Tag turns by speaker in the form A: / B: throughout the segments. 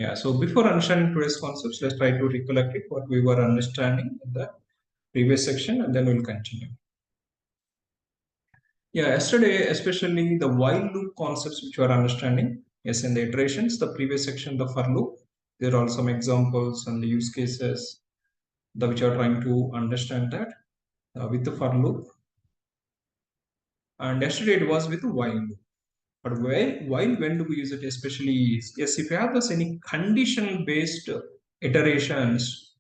A: Yeah, so before understanding today's concepts, let's try to recollect it, what we were understanding in the previous section, and then we'll continue. Yeah, yesterday, especially the while loop concepts which we are understanding. Yes, in the iterations, the previous section, the for loop, there are some examples and the use cases that which are trying to understand that with the for loop. And yesterday it was with the while loop. But while when do we use it especially is, yes, if you have this any condition based iterations,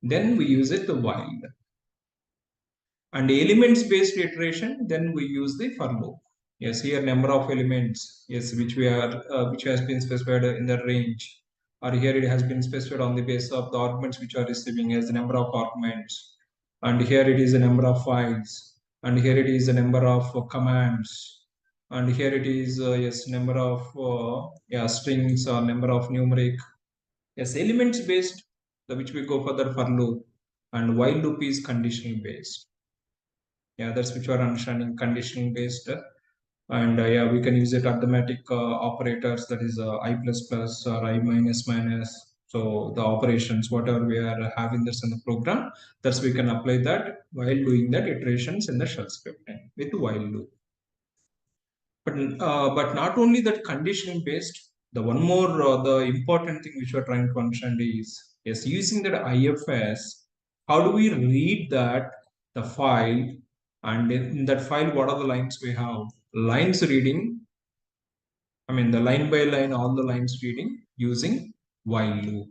A: then we use it the while. And elements based iteration, then we use the for loop. Yes, here number of elements, yes, which has been specified in the range, or here it has been specified on the basis of the arguments which are receiving as the number of arguments, and here it is the number of files, and here it is the number of commands, and here it is yes, number of strings or number of numeric. Yes, elements based, the which we go further for loop, and while loop is conditional based. Yeah, that's which we are understanding conditional based. And yeah, we can use it arithmetic operators, that is I plus plus or I minus minus. So the operations, whatever we are having this in the program, that's we can apply that while doing that iterations in the shell scripting with while loop. But not only that condition based, the one more the important thing which we're trying to understand is, yes, using that IFS, how do we read that the file, and in that file what are the lines we have? Lines reading, I mean the line by line, all the lines reading using while loop.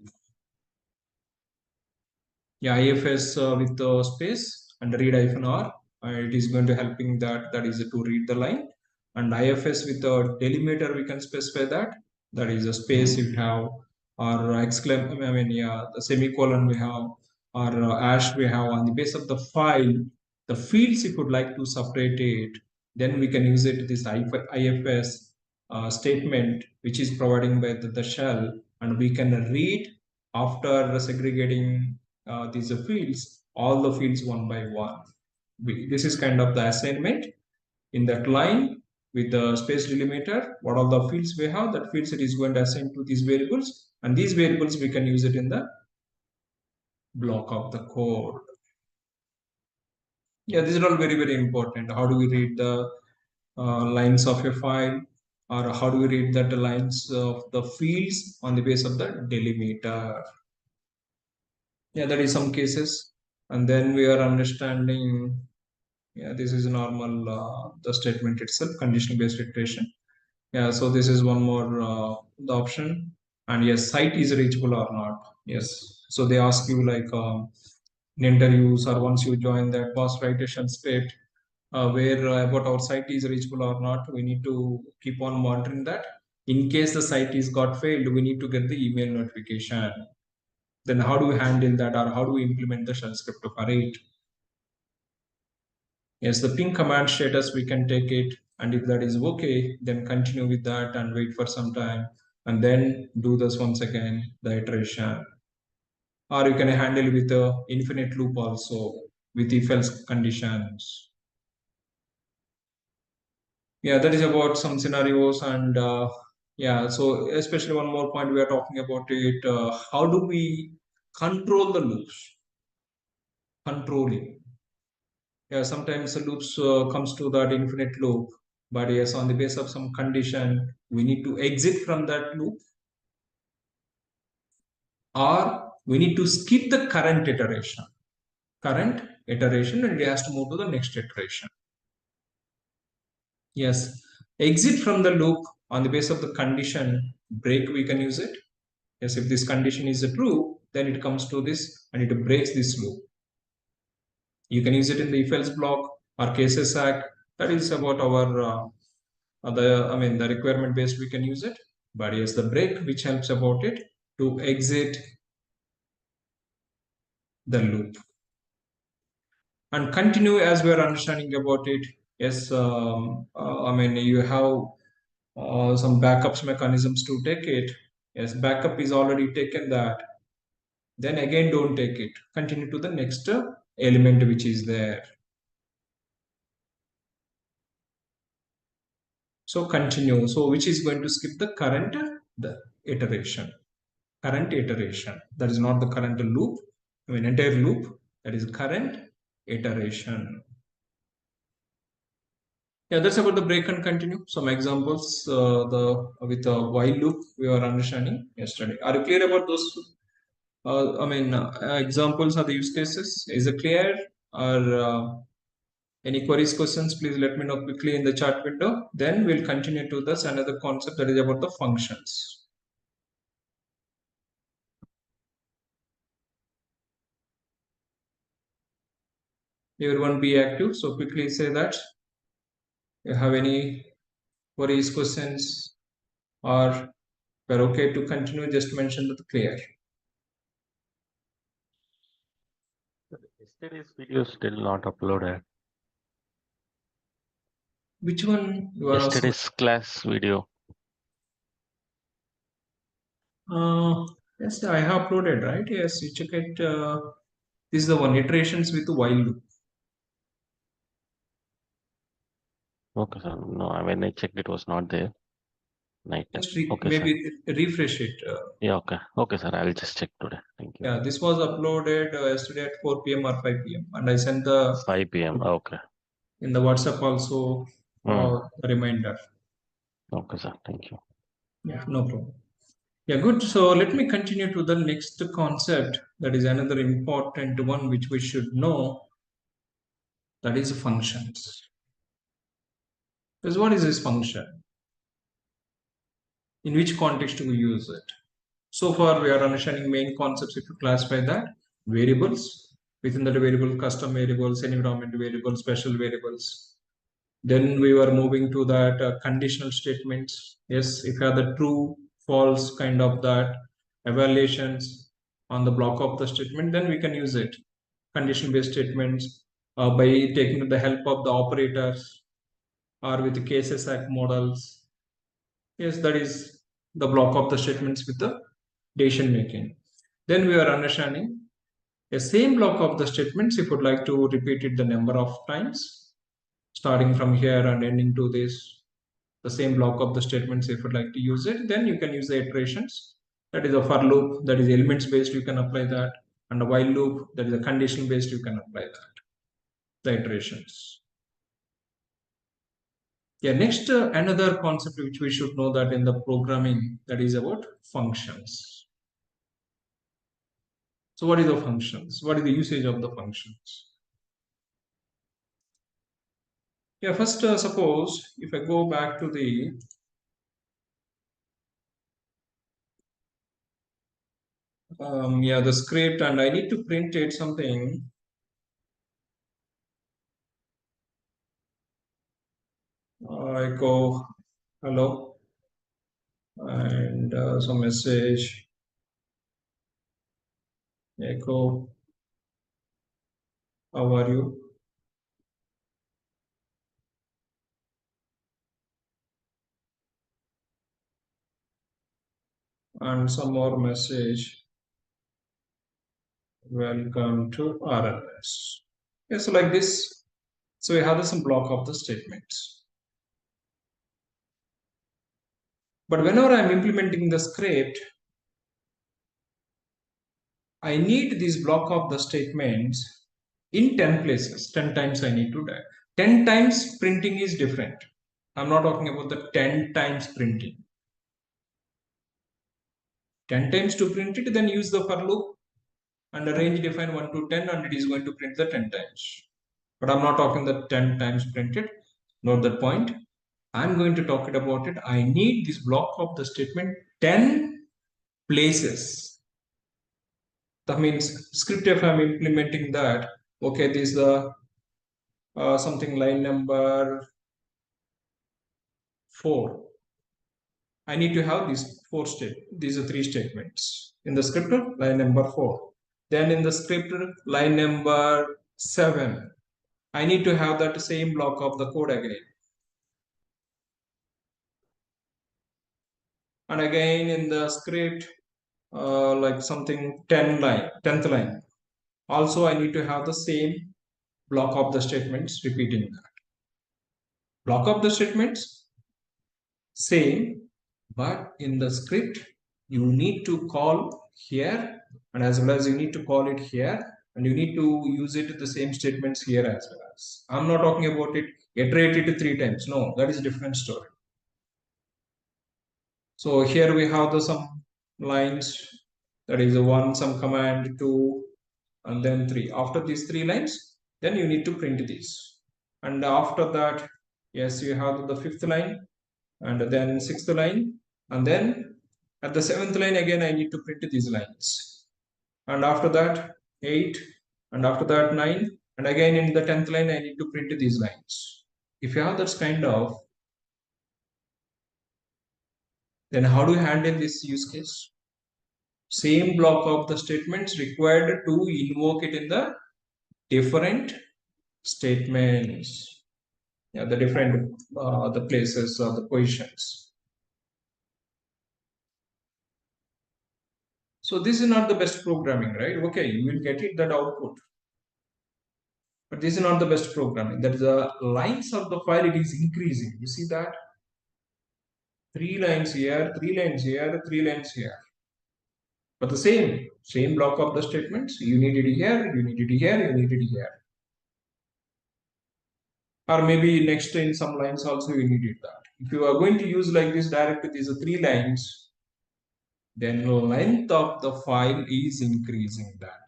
A: Yeah, IFS with the space and read -r, it is going to helping that is to read the line. And IFS with the delimiter, we can specify that is a space we have, or the semicolon we have, or hash we have. On the base of the file, the fields, if you would like to separate it, then we can use it this IFS statement, which is providing by the shell, and we can read after segregating these fields, all the fields one by one. This is kind of the assignment in that line with the space delimiter. What are the fields we have? That fields it is going to assign to these variables, and these variables we can use it in the block of the code. Yeah, these are all very, very important. How do we read the lines of a file, or how do we read that the lines of the fields on the base of the delimiter? Yeah, that is some cases. And then we are understanding, yeah, this is normal, the statement itself, conditional based iteration. Yeah, so this is one more the option. And yes, site is reachable or not. Yes, so they ask you like in interviews or once you join that boss iteration state, where about our site is reachable or not, we need to keep on monitoring that. In case the site is got failed, we need to get the email notification. Then how do we handle that, or how do we implement the shell script for it? Yes, the ping command status, we can take it, and if that is okay, then continue with that and wait for some time, and then do this once again, the iteration. Or you can handle with the infinite loop also with if else conditions. Yeah, that is about some scenarios. And yeah, so especially one more point we are talking about it, how do we control the loops? Controlling. Yeah, sometimes the loops comes to that infinite loop, but yes, on the basis of some condition, we need to exit from that loop, or we need to skip the current iteration. And it has to move to the next iteration. Yes, exit from the loop on the basis of the condition break, we can use it. Yes, if this condition is true, then it comes to this and it breaks this loop. You can use it in the if else block or cases act. That is about our the requirement based we can use it. But yes, the break which helps about it to exit the loop and continue as we are understanding about it. Yes, you have some backups mechanisms to take it. Yes, backup is already taken that. Then again, don't take it. Continue to the next element which is there. So continue. So which is going to skip the current the iteration. current iteration. That is not the current loop. I mean, entire loop. That is current iteration. Yeah, that's about the break and continue. Some examples the with a while loop we were understanding yesterday. Are you clear about those? Examples are the use cases. Is it clear? Or any queries, questions? Please let me know quickly in the chat window. Then we'll continue to this another concept that is about the functions. Everyone be active. So quickly say that. You have any queries, questions, or we're okay to continue? Just mention that clear.
B: Yesterday's video still not uploaded.
A: Which one you are asking?
B: Yesterday's class video.
A: Yes, I have uploaded, right? Yes, you check it. This is the one iterations with while loop.
B: Okay, sir. No, when I checked, it was not there. Night time.
A: Just
B: Okay, sir.
A: maybe refresh it.
B: Yeah, okay. Okay, sir. I'll just check today. Thank you.
A: Yeah, this was uploaded yesterday at 4 p.m. or 5 p.m. and I sent the
B: 5 p.m. Okay.
A: in the WhatsApp also a reminder.
B: Okay, sir. Thank you.
A: Yeah, no problem. Yeah, good. So let me continue to the next concept. That is another important one which we should know. That is functions. Because what is this function? In which context do we use it? So far, we are understanding main concepts if you classify that. Variables, within that variable, custom variables, environment variables, special variables. Then we were moving to that conditional statements. Yes, if you have the true, false kind of that evaluations on the block of the statement, then we can use it. Condition based statements by taking the help of the operators or with the cases act models. Yes, that is the block of the statements with the decision making. Then we are understanding a same block of the statements if you would like to repeat it the number of times, starting from here and ending to this, the same block of the statements if you'd like to use it, then you can use the iterations. That is a for loop, that is elements based, you can apply that. And a while loop, that is a condition based, you can apply that. The iterations. Yeah, next another concept which we should know that in the programming, that is about functions. So what is the functions? What is the usage of the functions? Yeah, first suppose if I go back to the the script and I need to print it something. I go hello and some message echo how are you and some more message welcome to RLS. Yeah, so like this. So we have some block of the statements. But whenever I'm implementing the script, I need this block of the statements in 10 places. 10 times I need to do. 10 times printing is different. I'm not talking about the 10 times printing. 10 times to print it, then use the for loop and a range define 1 to 10 and it is going to print the 10 times. But I'm not talking the 10 times printed. Note that point. I'm going to talk it about it. I need this block of the statement 10 places. That means script if I'm implementing that, okay, this is the something line number 4. I need to have these are 3 statements. In the script, line number 4. Then in the script, line number 7. I need to have that same block of the code again. And again in the script, like something 10th line. Also, I need to have the same block of the statements repeating that. Block of the statements, same, but in the script, You need to call here, and as well as you need to call it here, and you need to use it the same statements here as well as. I'm not talking about it, iterate it 3 times. No, that is a different story. So here we have the some lines, that is a one, some command, two, and then three. After these 3 lines, then you need to print this. And after that, yes, you have the fifth line, and then sixth line, and then at the seventh line again I need to print these lines, and after that 8, and after that 9, and again in the 10th line I need to print these lines. If you have that kind of, then how do you handle this use case? Same block of the statements required to invoke it in the different statements, yeah, the different the places or the positions. So this is not the best programming, right? Okay, you will get it that output, but this is not the best programming. That is the lines of the file, it is increasing. You see that? 3 lines here, 3 lines here, 3 lines here. But the same block of the statements. You need it here, you need it here, you need it here. Or maybe next in some lines also you need it that. If you are going to use like this direct with these 3 lines, then length of the file is increasing that.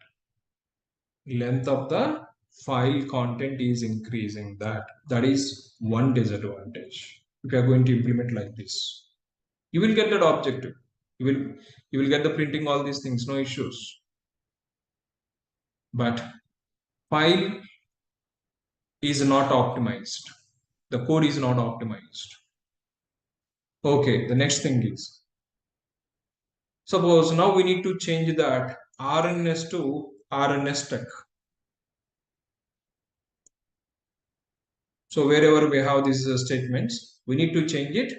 A: Length of the file content is increasing that. That is one disadvantage. If you are going to implement like this, you will get that objective. You will get the printing all these things, no issues. But file is not optimized. The code is not optimized. Okay, the next thing is, suppose now we need to change that RNS to RNS tech. So wherever we have these statements, we need to change it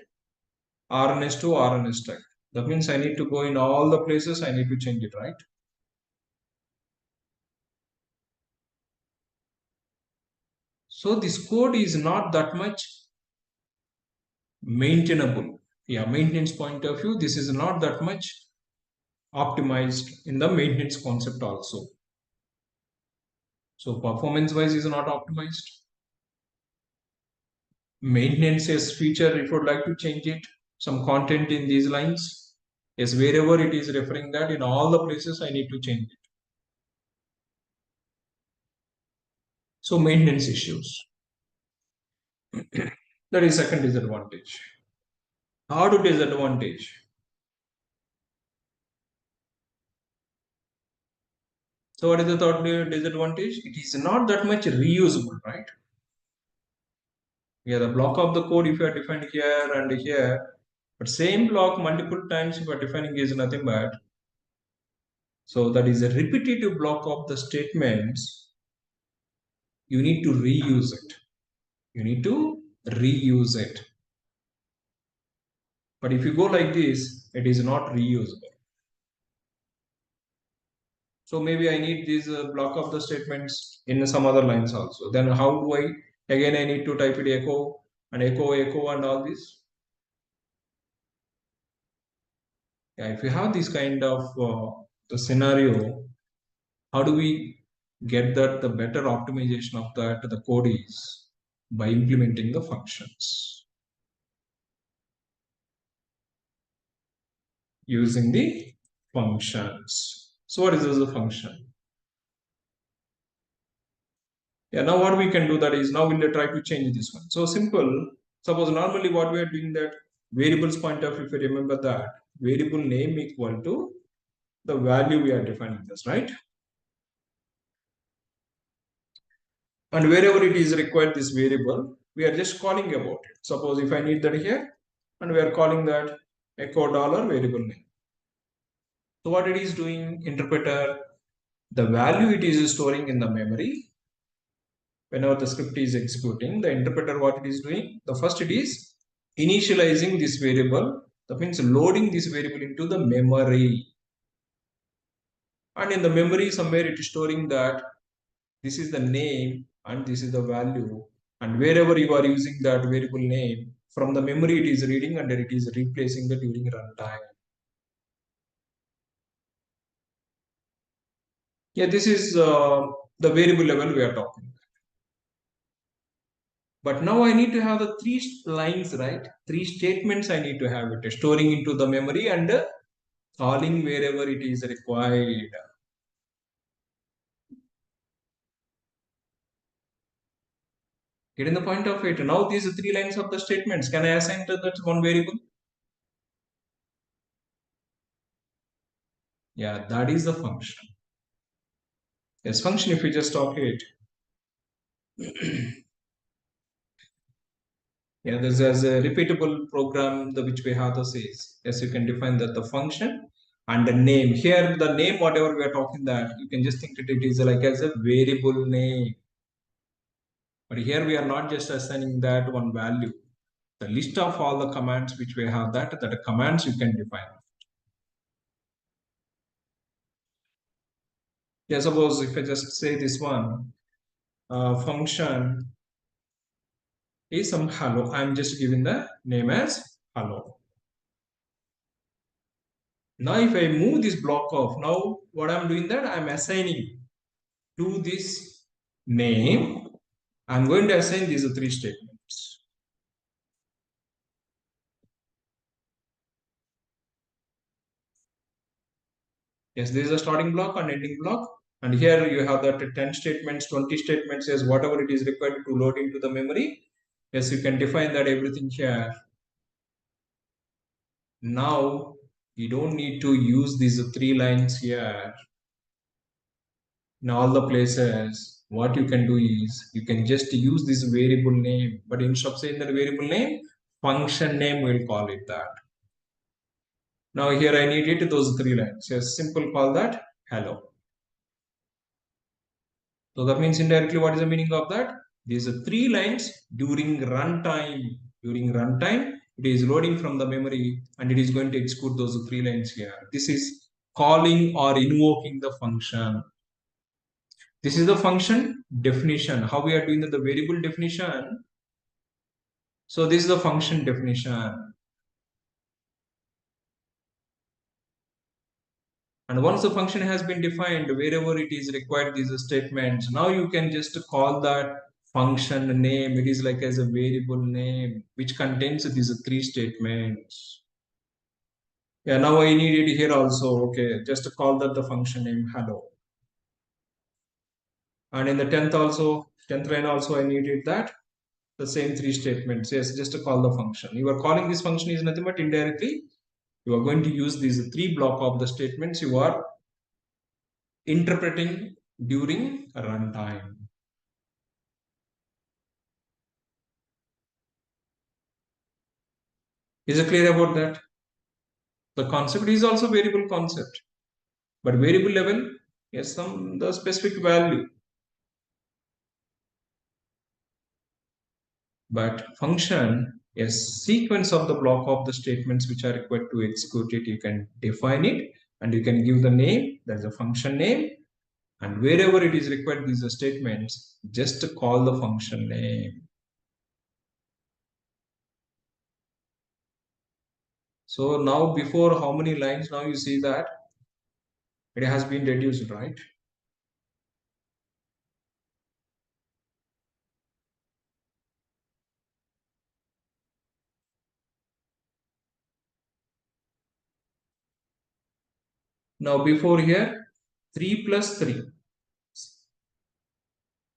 A: RNS to RNS tech. That means I need to go in all the places, I need to change it, right? So this code is not that much maintainable. Yeah, maintenance point of view, this is not that much optimized in the maintenance concept also. So performance wise is not optimized. Maintenance as feature, if you would like to change it, some content in these lines, yes, wherever it is referring that, in all the places I need to change it. So maintenance issues. That is second disadvantage. Third disadvantage. So what is the third disadvantage? It is not that much reusable, right? Yeah, the block of the code if you are defined here and here, but same block multiple times if you are defining is nothing but. So that is a repetitive block of the statements. You need to reuse it. You need to reuse it. But if you go like this, it is not reusable. So maybe I need this block of the statements in some other lines also. Then how do I, again I need to type it echo and echo and all this. Yeah, if you have this kind of the scenario, how do we get that the better optimization of that the code is by implementing the functions using the functions. So what is this a function? Yeah, now what we can do that is now we'll try to change this one. So simple. Suppose normally what we are doing that variables point of, if you remember that variable name equal to the value we are defining this, right? And wherever it is required this variable, we are just calling about it. Suppose if I need that here, and we are calling that echo dollar variable name. So what it is doing, interpreter, the value it is storing in the memory. Whenever the script is executing, the interpreter what it is doing, the first it is initializing this variable. That means loading this variable into the memory. And in the memory somewhere it is storing that this is the name and this is the value. And wherever you are using that variable name, from the memory it is reading and it is replacing the during runtime. Yeah, this is the variable level we are talking. But now I need to have the three lines, right? Three statements I need to have it, storing into the memory and calling wherever it is required. Getting the point of it. Now these three lines of the statements, can I assign to that one variable? Yeah, that is the function. Yes, function if we just talk it. Yeah, there's as a repeatable program the which we have to say. Yes, you can define that the function and the name. Here the name, whatever we are talking that, you can just think that it is like as a variable name. But here we are not just assigning that one value. The list of all the commands which we have that commands you can define. Yeah, suppose if I just say this one function is some hello. I'm just giving the name as hello. Now if I move this block off, now what I'm doing that I'm assigning to this name. I'm going to assign these three statements. Yes, this is a starting block and ending block. And here you have that 10 statements, 20 statements, yes, whatever it is required to load into the memory. Yes, you can define that everything here. Now you don't need to use these three lines here in all the places. What you can do is you can just use this variable name, but instead of saying that variable name, function name we'll call it that. Now here I need it those three lines. Yes, simple call that hello. So that means indirectly what is the meaning of that? These are three lines during runtime. During runtime, it is loading from the memory and it is going to execute those three lines here. This is calling or invoking the function. This is the function definition. How we are doing the variable definition. So this is the function definition. And once the function has been defined, wherever it is required, these statements, now you can just call that function name. It is like as a variable name, which contains these three statements. Yeah, now I need it here also. Okay, just call that the function name hello. And in the 10th also, 10th line also, I needed that the same three statements. Yes, just to call the function. You are calling this function is nothing but indirectly. You are going to use these three block of the statements you are interpreting during runtime. Is it clear about that? The concept is also variable concept, but variable level, yes, some the specific value. But function, yes, sequence of the block of the statements which are required to execute it. You can define it and you can give the name. That's a function name, and wherever it is required, these are statements. Just call the function name. So now before how many lines? Now you see that it has been reduced, right? Now before here, 3 plus 3.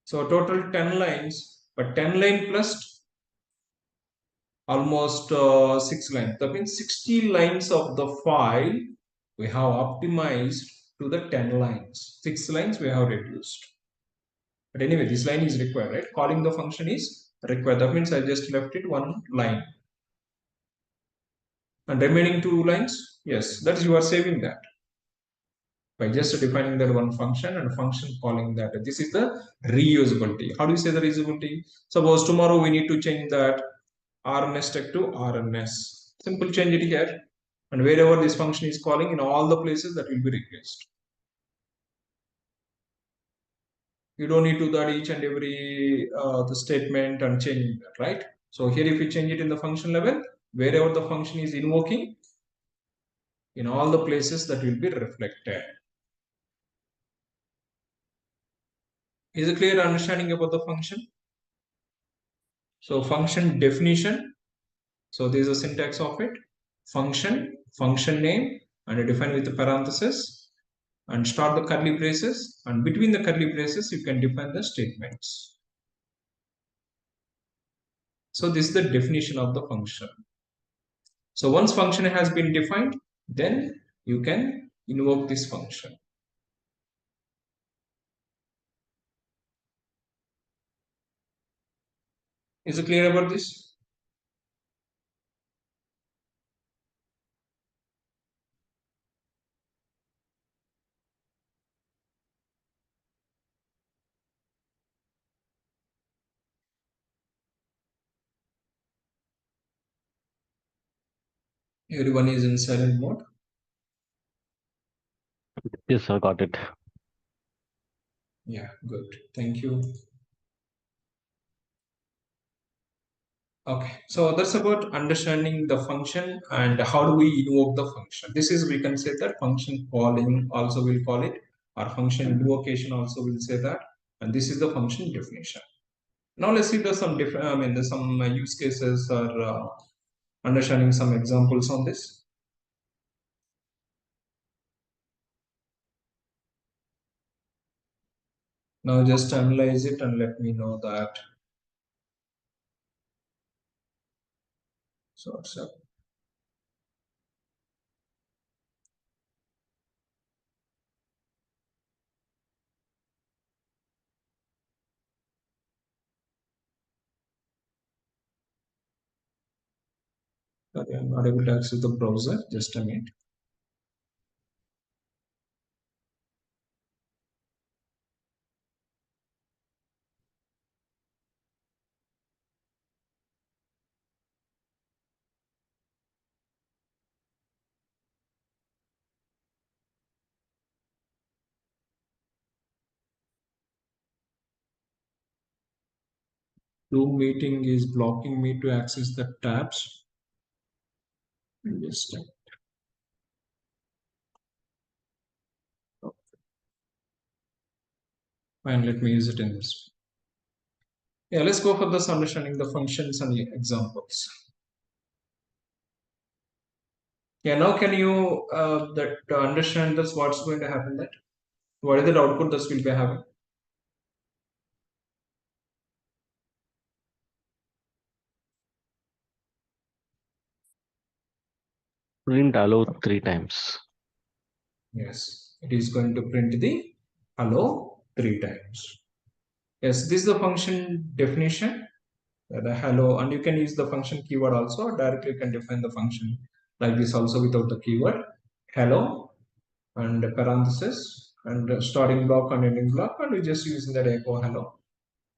A: So total 10 lines, but 10 line plus almost 6 lines. That means 60 lines of the file we have optimized to the 10 lines. 6 lines we have reduced. But anyway, this line is required, right? Calling the function is required. That means I just left it one line. And remaining 2 lines, yes, that is you are saving that by just defining that one function and function calling that. This is the reusability. How do you say the reusability? Suppose tomorrow we need to change that RNS tag to RNS. Simple change it here. And wherever this function is calling, in all the places that will be replaced. You don't need to do that each and every the statement and change that, right? So here if you change it in the function level, wherever the function is invoking, in all the places that will be reflected. Is a clear understanding about the function? So function definition. So this is the syntax of it. Function, function name, and define with the parenthesis, and start the curly braces, and between the curly braces you can define the statements. So this is the definition of the function. So once function has been defined, then you can invoke this function. Is it clear about this? Everyone is in silent mode.
B: Yes, I got it.
A: Yeah, good. Thank you. Okay, so that's about understanding the function and how do we invoke the function. This is, we can say that function calling also will call it, or function invocation also will say that, and this is the function definition. Now let's see there's some different, there's some use cases or understanding some examples on this. Now just analyze it and let me know that. So what's up? Okay, I'm not able to access the browser. Just a minute. Zoom meeting is blocking me to access the tabs. Just fine. Let me use it in this. Yeah, let's go for this understanding the functions and the examples. Yeah, now can you that understand this? What's going to happen? That what is the output that will be having?
B: Print hello 3 times.
A: Yes, it is going to print the hello 3 times. Yes, this is the function definition. The hello, and you can use the function keyword also, or directly you can define the function like this also without the keyword. Hello and parenthesis and starting block and ending block, and we just using that echo hello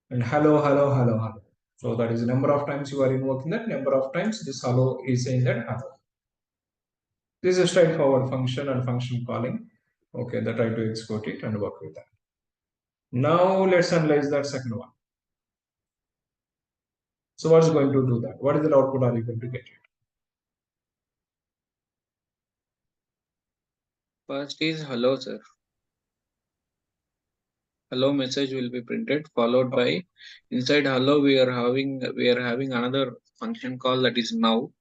A: and hello, hello, hello, hello. So that is the number of times you are invoking that, number of times this hello is saying that hello. This is a straightforward function and function calling. Okay, that try to export it and work with that. Now let's analyze that second one. So what's going to do that? What is the output are you going to get?
C: First is hello, sir. Hello message will be printed, followed by inside hello we are having another function call that is now.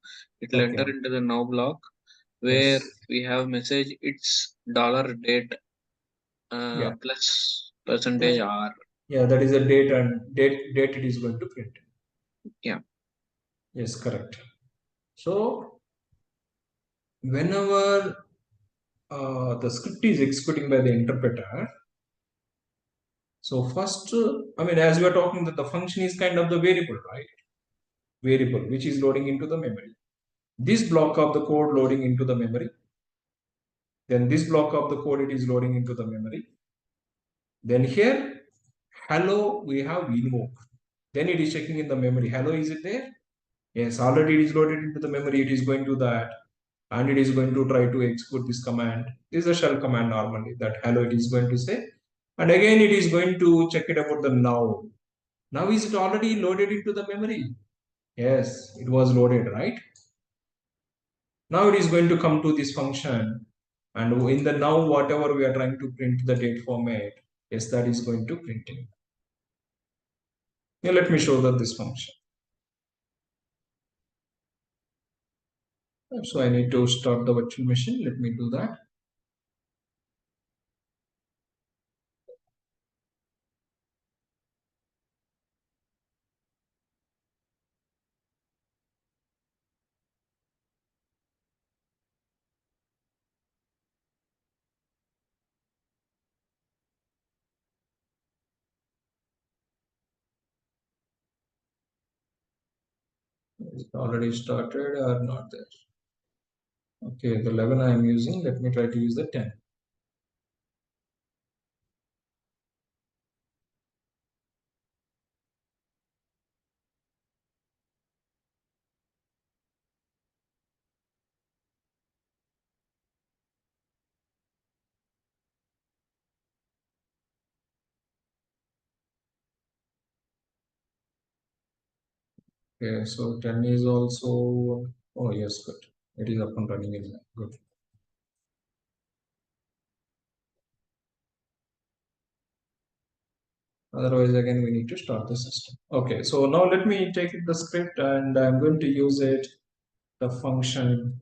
C: It will enter
A: Okay.
C: into the now block where
A: Yes.
C: we have message it's dollar date
A: Yeah.
C: plus percentage R.
A: Yeah, that is a date and date it is going to print.
C: Yeah.
A: Yes, correct. So whenever the script is executing by the interpreter, so first, as we are talking that the function is kind of the variable, right? Variable which is loading into the memory. This block of the code loading into the memory. Then this block of the code it is loading into the memory. Then here, hello we have invoke. Then it is checking in the memory. Hello, is it there? Yes, already it is loaded into the memory. It is going to that, and it is going to try to execute this command. This is a shell command normally that hello it is going to say, and again it is going to check it about the now. Now is it already loaded into the memory? Yes, it was loaded, right? Now it is going to come to this function, and in the now whatever we are trying to print the date format, yes, that is going to print it. Yeah, let me show that this function. So I need to start the virtual machine. Let me do that. It's already started or not there. Okay, the 11 I am using. Let me try to use the 10. Okay, so 10 is also, oh yes, good. It is up and running in there. Good. Otherwise, again, we need to start the system. Okay, so now let me take the script and I'm going to use it, the function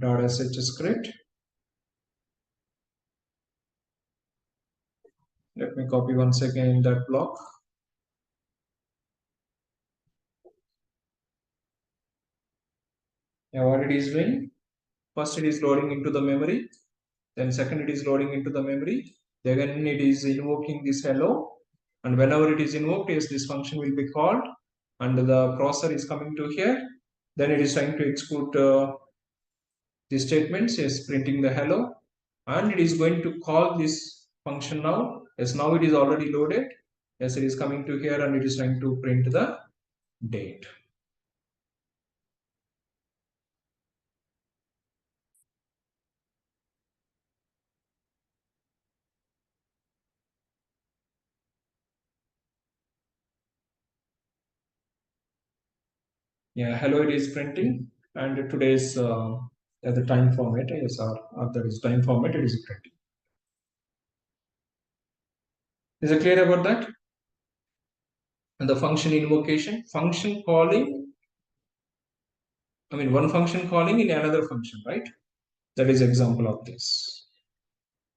A: .sh script. Let me copy once again that block. Now what it is doing? First it is loading into the memory. Then second it is loading into the memory. Then it is invoking this hello. And whenever it is invoked, yes, this function will be called. And the processor is coming to here. Then it is trying to execute the statements, yes, printing the hello. And it is going to call this function now. Yes, now it is already loaded. Yes, it is coming to here and it is trying to print the date. Yeah, hello, it is printing, and today's the time format is that is time format. It is printing. Is it clear about that? And the function invocation, function calling. I mean, one function calling in another function, right? That is example of this.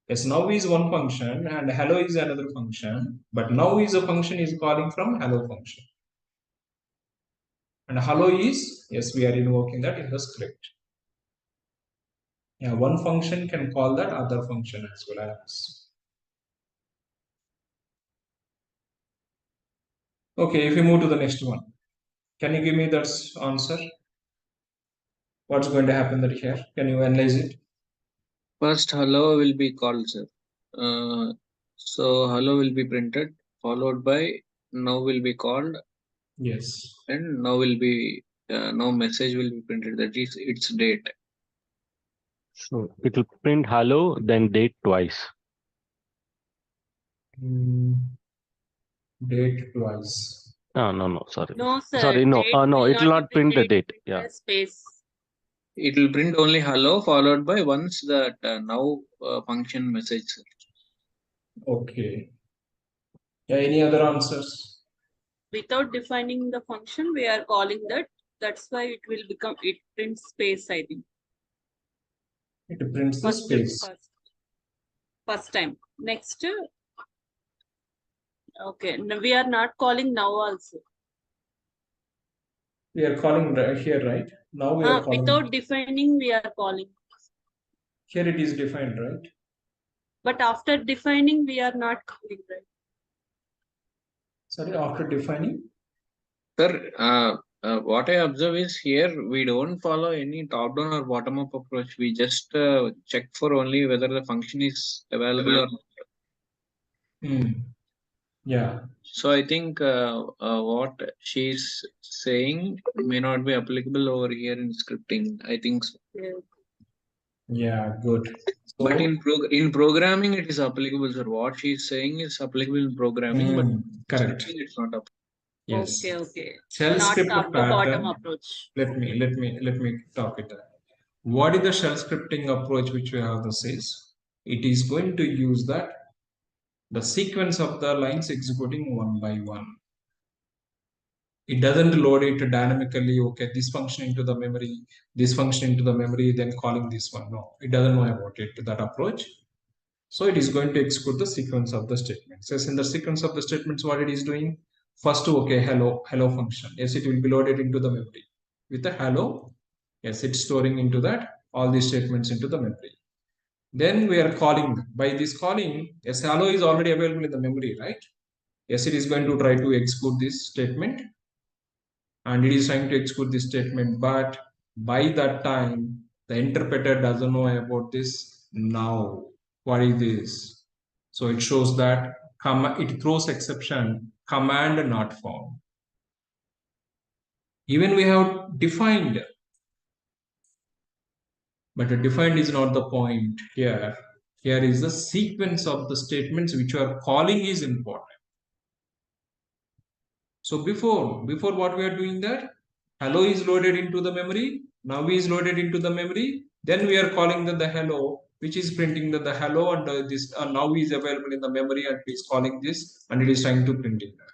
A: Yes, now is one function and hello is another function, but now is a function is calling from hello function. And hello is, yes, we are invoking that in the script. Yeah, one function can call that other function as well as. Okay, if we move to the next one, can you give me that answer? What's going to happen that here? Can you analyze it?
C: First hello will be called, sir. So hello will be printed, followed by now will be called,
A: Yes.
C: and now will be now message will be printed, that is its date.
B: So it will print hello, then date twice.
A: Date twice.
B: No, sorry.
D: No, sir.
B: Sorry, no,
D: Date
B: no,
D: will
B: it will
D: not
B: not
D: be
B: print the
D: printed.
B: date. Yeah.
D: Space.
C: It will print only hello, followed by once that now function message, sir.
A: Okay. Yeah, any other answers?
D: Without defining the function, we are calling that. That's why it will become, it prints space, I think.
A: It prints the space.
D: First time. Next. Okay. No, we are not calling now also.
A: We are calling right here, right? Now we are calling.
D: Without defining, we are calling.
A: Here it is defined, right?
D: But after defining, we are not calling, right?
A: Sorry, after defining?
C: Sir, what I observe is here we don't follow any top-down or bottom-up approach. We just check for only whether the function is available or not.
A: Yeah.
C: So I think what she's saying may not be applicable over here in scripting. I think so.
A: Yeah, good. So,
C: But in programming, it is applicable, sir. What she's saying is applicable in programming, but
A: correct.
C: scripting it's not applicable.
A: Yes.
D: Okay.
A: Shell
D: Not
A: script
D: top to
A: pattern.
D: bottom approach.
A: Let me talk it. What is the shell scripting approach which we have? This is it is going to use that the sequence of the lines executing one by one. It doesn't load it dynamically. Okay, this function into the memory, this function into the memory, then calling this one. No, it doesn't know about it, that approach. So it is going to execute the sequence of the statements. Yes, in the sequence of the statements, what it is doing? First, okay, hello function. Yes, it will be loaded into the memory with the hello. Yes, it's storing into that all these statements into the memory. Then we are calling by this calling. Yes, hello is already available in the memory, right? Yes, it is going to try to execute this statement, and it is trying to execute this statement, but by that time the interpreter doesn't know about this. Now what is this? So it shows that it throws exception, command not found. Even we have defined, but defined is not the point here. Here is the sequence of the statements which you are calling is important. So before what we are doing that, hello is loaded into the memory, now is loaded into the memory, then we are calling the hello, which is printing the hello, and this now is available in the memory, and it is calling this, and it is trying to print it that.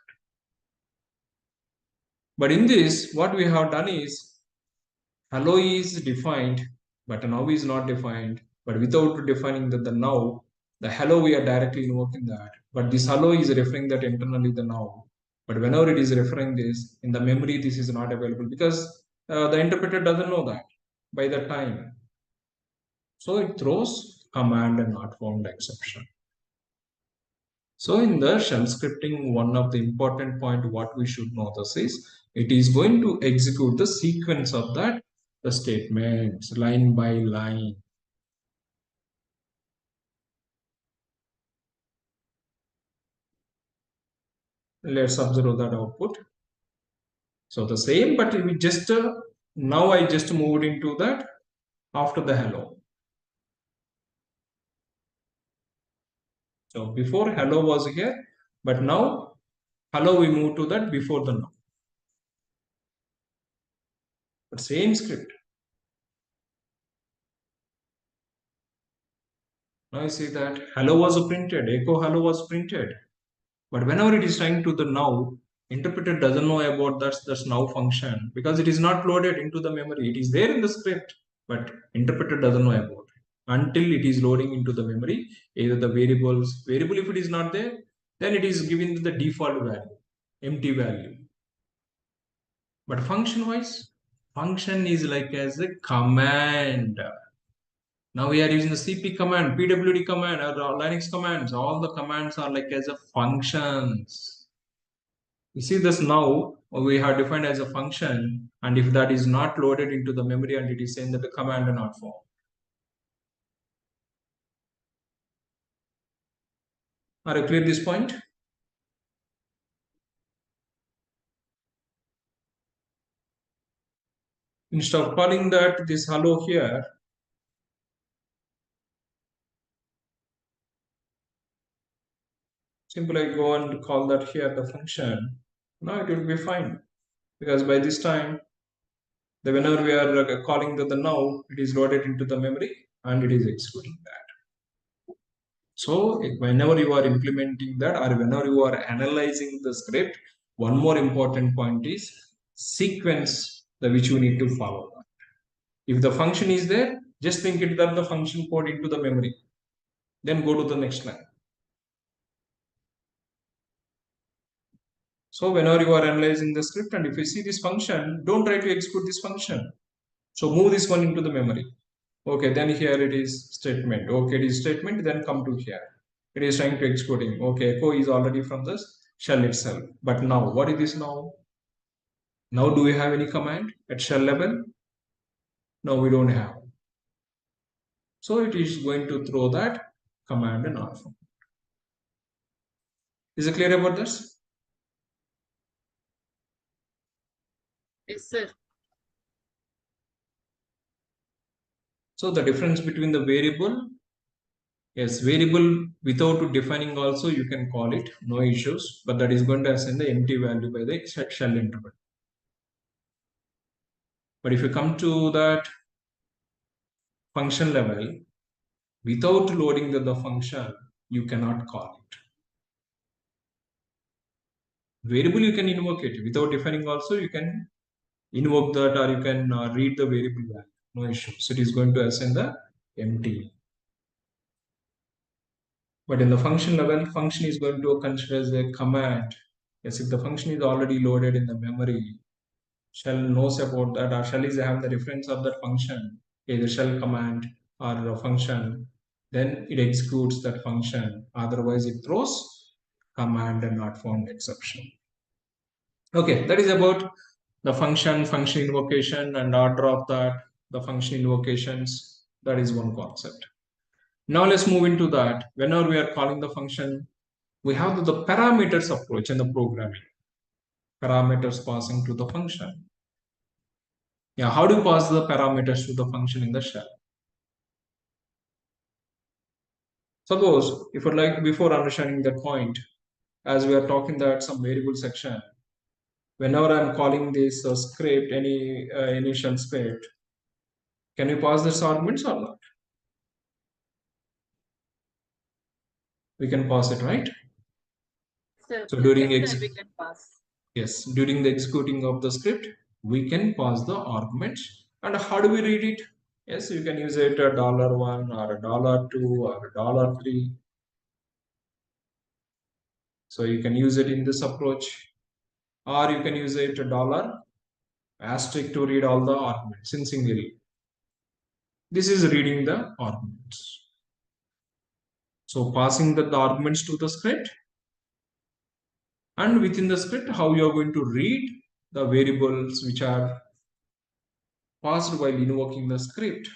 A: But in this, what we have done is hello is defined, but now is not defined. But without defining the now, the hello we are directly invoking that. But this hello is referring that internally the now. But whenever it is referring this in the memory, this is not available because the interpreter doesn't know that by the time. So it throws command and not found exception. So in the shell scripting, one of the important point what we should know this is it is going to execute the sequence of that the statements line by line. Let's observe that output. So the same, but we just now I just moved into that after the hello. So before hello was here, but now hello we move to that before the now. But same script. Now you see that hello was printed, echo hello was printed. But whenever it is trying to the now, interpreter doesn't know about that's now function because it is not loaded into the memory. It is there in the script, but interpreter doesn't know about it until it is loading into the memory, either the variable if it is not there, then it is giving the default value, empty value. But function wise, function is like as a command. Now we are using the cp command, pwd command, or Linux commands. All the commands are like as a functions. You see this now we have defined as a function, and if that is not loaded into the memory and it is saying that the command not found. Are you clear this point? Instead of calling that this hello here, simply go and call that here the function. Now it will be fine because by this time, whenever we are calling the now, it is loaded into the memory and it is executing that. So whenever you are implementing that or whenever you are analyzing the script, one more important point is sequence which you need to follow. If the function is there, just think it that the function code into the memory. Then go to the next line. So whenever you are analyzing the script and if you see this function, don't try to execute this function. So move this one into the memory. Okay, then here it is statement. Okay, it is statement, then come to here. It is trying to executing. Okay, echo is already from this shell itself. But now, what is this now? Now, do we have any command at shell level? No, we don't have. So it is going to throw that command and alpha. Is it clear about this?
D: Yes, sir.
A: So the difference between the variable, yes, variable without defining also you can call it, no issues, but that is going to assign the empty value by the shell interpreter. But if you come to that function level, without loading the function, you cannot call it. Variable you can invoke it without defining also, you can invoke that, or you can read the variable value, no issues. It is going to assign the empty. But in the function level, function is going to consider as a command. Yes, if the function is already loaded in the memory, shell knows about that, or shell is having the reference of that function, either shell command or a function, then it executes that function. Otherwise, it throws command and not found exception. Okay, that is about the function invocation, and order of that, the function invocations. That is one concept. Now let's move into that. Whenever we are calling the function, we have the parameters approach in the programming. Parameters passing to the function. Yeah, how do you pass the parameters to the function in the shell? Suppose, if you like, before understanding that point, as we are talking that some variable section, whenever I'm calling this script, any initial script, can we pass this arguments or not? We can pass it, right? So during
D: Yes, sir, we can pass.
A: yes, during the executing of the script, we can pass the arguments. And how do we read it? Yes, you can use it a $1 or a $2 or a $3. So you can use it in this approach, or you can use it a dollar asterisk to read all the arguments in single. This is reading the arguments. So passing the arguments to the script, and within the script, how you are going to read the variables which are passed while invoking the script.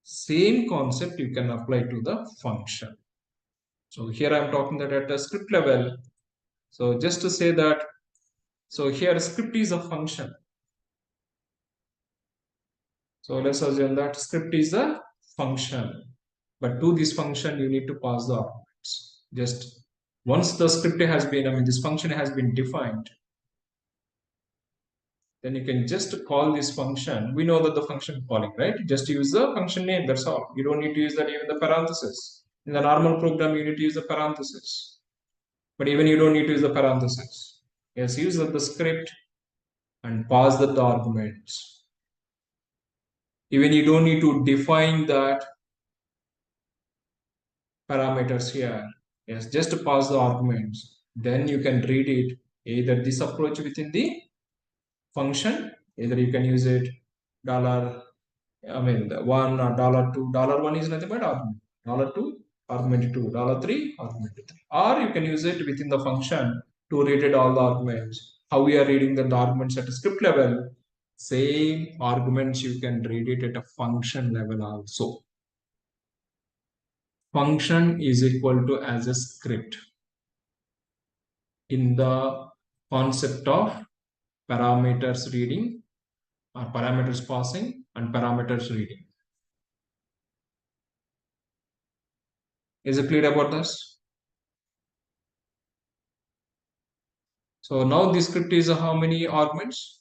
A: Same concept you can apply to the function. So here I'm talking that at a script level. So just to say that, so here script is a function. So let's assume that script is a function. But to this function, you need to pass the arguments. Just once the script has been, this function has been defined, then you can just call this function. We know that the function calling, right? Just use the function name, that's all. You don't need to use that even the parenthesis. In the normal program, you need to use the parenthesis. But even you don't need to use the parenthesis. Yes, use the script and pass the arguments. Even you don't need to define that parameters here. Yes, just pass the arguments. Then you can read it either this approach within the function, either you can use it dollar, the $1 or $2. $1 is nothing but argument. $2 argument 2, $3 argument 3. Or you can use it within the function to read it all the arguments. How we are reading the arguments at a script level, same arguments you can read it at a function level also. Function is equal to as a script in the concept of parameters reading or parameters passing and parameters reading. Is it clear about this? So now this script is how many arguments?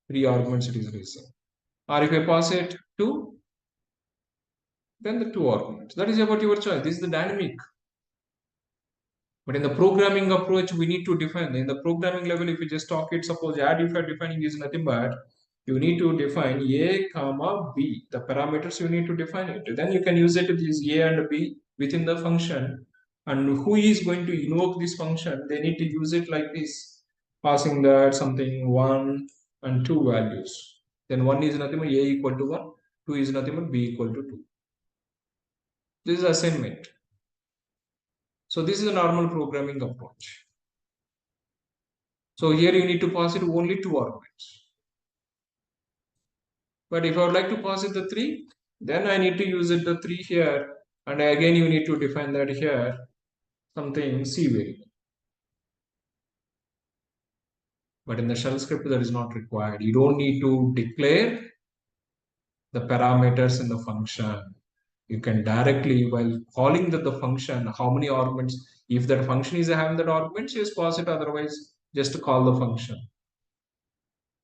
A: 3 arguments it is receiving. Or if I pass it 2, then the 2 arguments. That is about your choice. This is the dynamic. But in the programming approach, we need to define. In the programming level, if you just talk it, suppose add if you are defining is nothing but you need to define a comma b. The parameters you need to define it. Then you can use it this a and b within the function. And who is going to invoke this function? They need to use it like this, passing that something 1 and 2 values. Then 1 is nothing but a equal to 1, 2 is nothing but b equal to 2. This is assignment. So this is a normal programming approach. So here you need to pass it only 2 arguments. But if I would like to pass it the 3, then I need to use it the 3 here. And again you need to define that here something C variable. But in the shell script that is not required. You don't need to declare the parameters in the function. You can directly, while calling the function, how many arguments, if that function is having that arguments, just pass it, otherwise just call the function.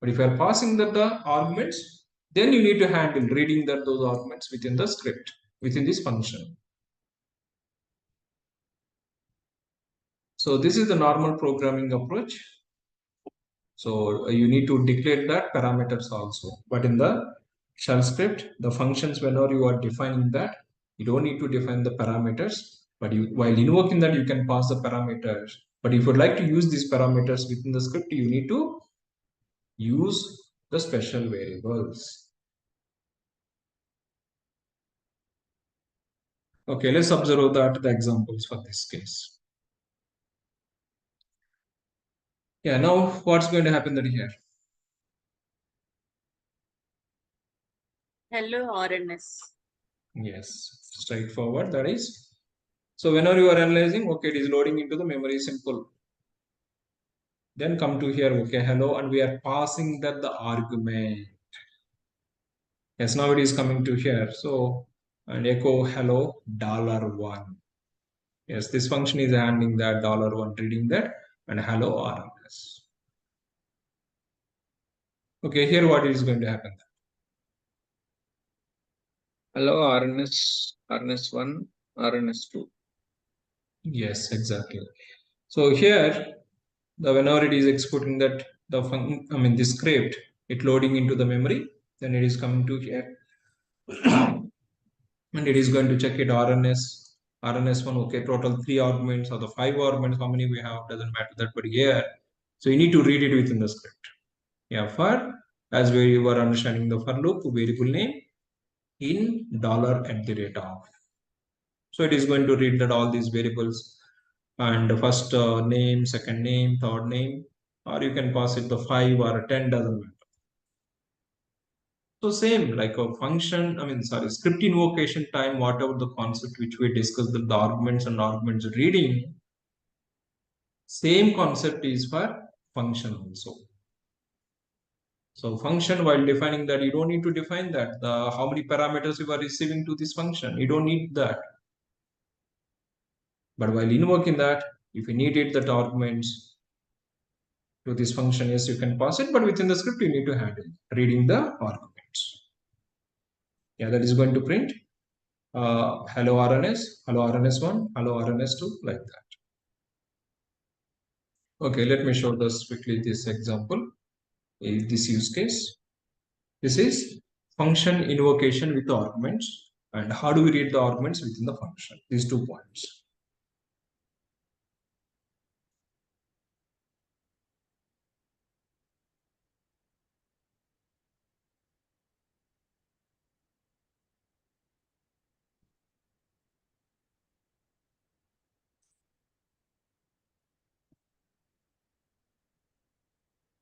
A: But if you are passing the arguments, then you need to handle reading those arguments within the script, within this function. So this is the normal programming approach. So you need to declare that parameters also. But in the shell script, the functions, whenever you are defining that, you don't need to define the parameters. But while invoking that, you can pass the parameters. But if you'd like to use these parameters within the script, you need to use the special variables. Okay, let's observe that the examples for this case. Yeah, now what's going to happen here?
D: Hello RNS.
A: Yes, straightforward, that is. So whenever you are analyzing, okay, it is loading into the memory, simple. Then come to here, okay, hello, and we are passing that the argument. Yes, now it is coming to here. So, and echo hello $1. Yes, this function is handling that $1, reading that, and hello RMS. Okay, here what is going to happen?
C: Hello RNS1, RNS2.
A: Yes, exactly. So here, whenever it is exporting that the script, it loading into the memory, then it is coming to here. And it is going to check it RNS1, okay, total 3 arguments or the 5 arguments, how many we have, doesn't matter that, but here, so you need to read it within the script. Yeah, for, as we were understanding the for loop, variable name in $@ of. So it is going to read that all these variables and the first name, second name, third name, or you can pass it the 5 or a 10, doesn't matter. So same like a function, script invocation time, whatever the concept which we discussed, the arguments and arguments reading, same concept is for function also. So function, while defining that, you don't need to define that, how many parameters you are receiving to this function, you don't need that. But while invoking that, if you need it, that arguments to this function, yes, you can pass it, but within the script, you need to handle reading the arguments. Yeah, that is going to print hello RNS, hello RNS1, hello RNS2, like that. Okay, let me show this quickly, this example, this use case. This is function invocation with the arguments, and how do we read the arguments within the function, these 2 points.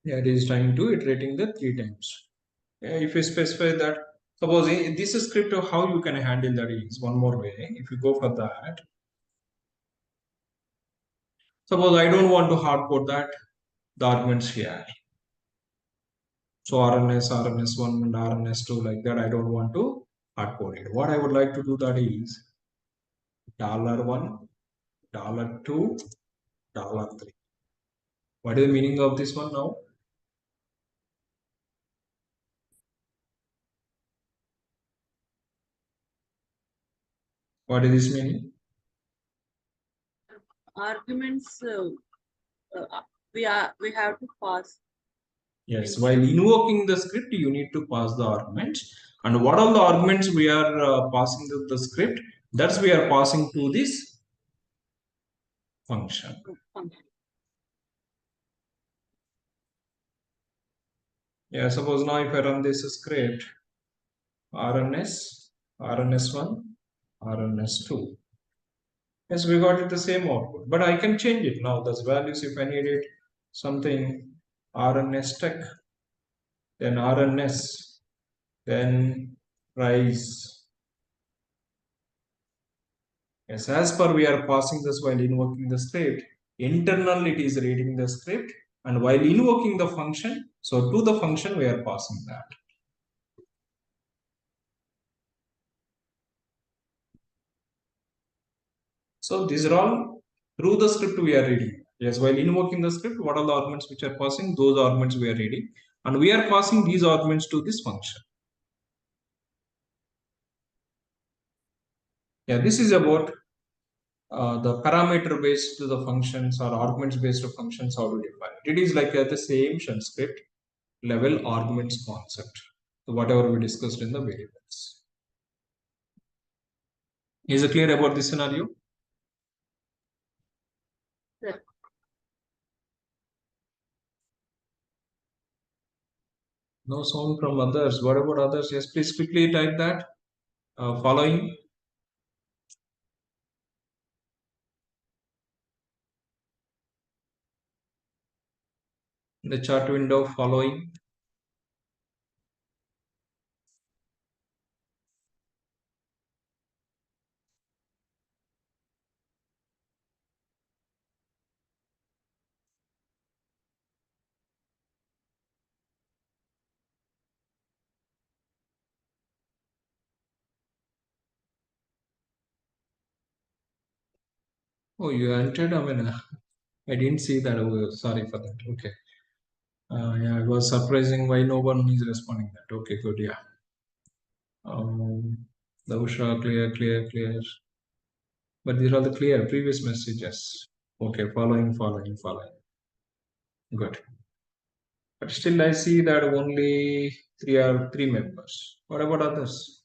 A: Yeah, it is trying to iterating the 3 times. If you specify that, suppose this is script of how you can handle that is one more way. If you go for that, suppose I don't want to hardcode that the arguments here. So RNS, RNS1 and RNS2 like that, I don't want to hardcode it. What I would like to do that is $1, $2, $3. What is the meaning of this one now? What is this meaning?
D: Arguments we have to pass.
A: Yes, while invoking the script, you need to pass the arguments. And what are the arguments we are passing to the script? That's we are passing to this function. Yeah, suppose now if I run this script, RNS, RNS1, RNS2. Yes, we got it the same output, but I can change it now. Those values, if I need it, something RNS tech, then RNS, then rise. Yes, as per we are passing this while invoking the script, internal it is reading the script, and while invoking the function, so to the function we are passing that. So these are all through the script we are reading. Yes, while invoking the script, what are the arguments which are passing? Those arguments we are reading, and we are passing these arguments to this function. Yeah, this is about the parameter based the functions or arguments based functions, how to define it. It is like the same shell script level arguments concept. So whatever we discussed in the variables. Is it clear about this scenario?
D: Sir.
A: No sound from others. What about others? Yes, please quickly type that. Following. The chart window following. Oh, you entered. I mean, I didn't see that. Oh, sorry for that. Okay. Yeah, it was surprising why no one is responding that. Okay, good. Yeah. The Usha, clear. But these are the clear previous messages. Okay, following. Good. But still, I see that only three members. What about others?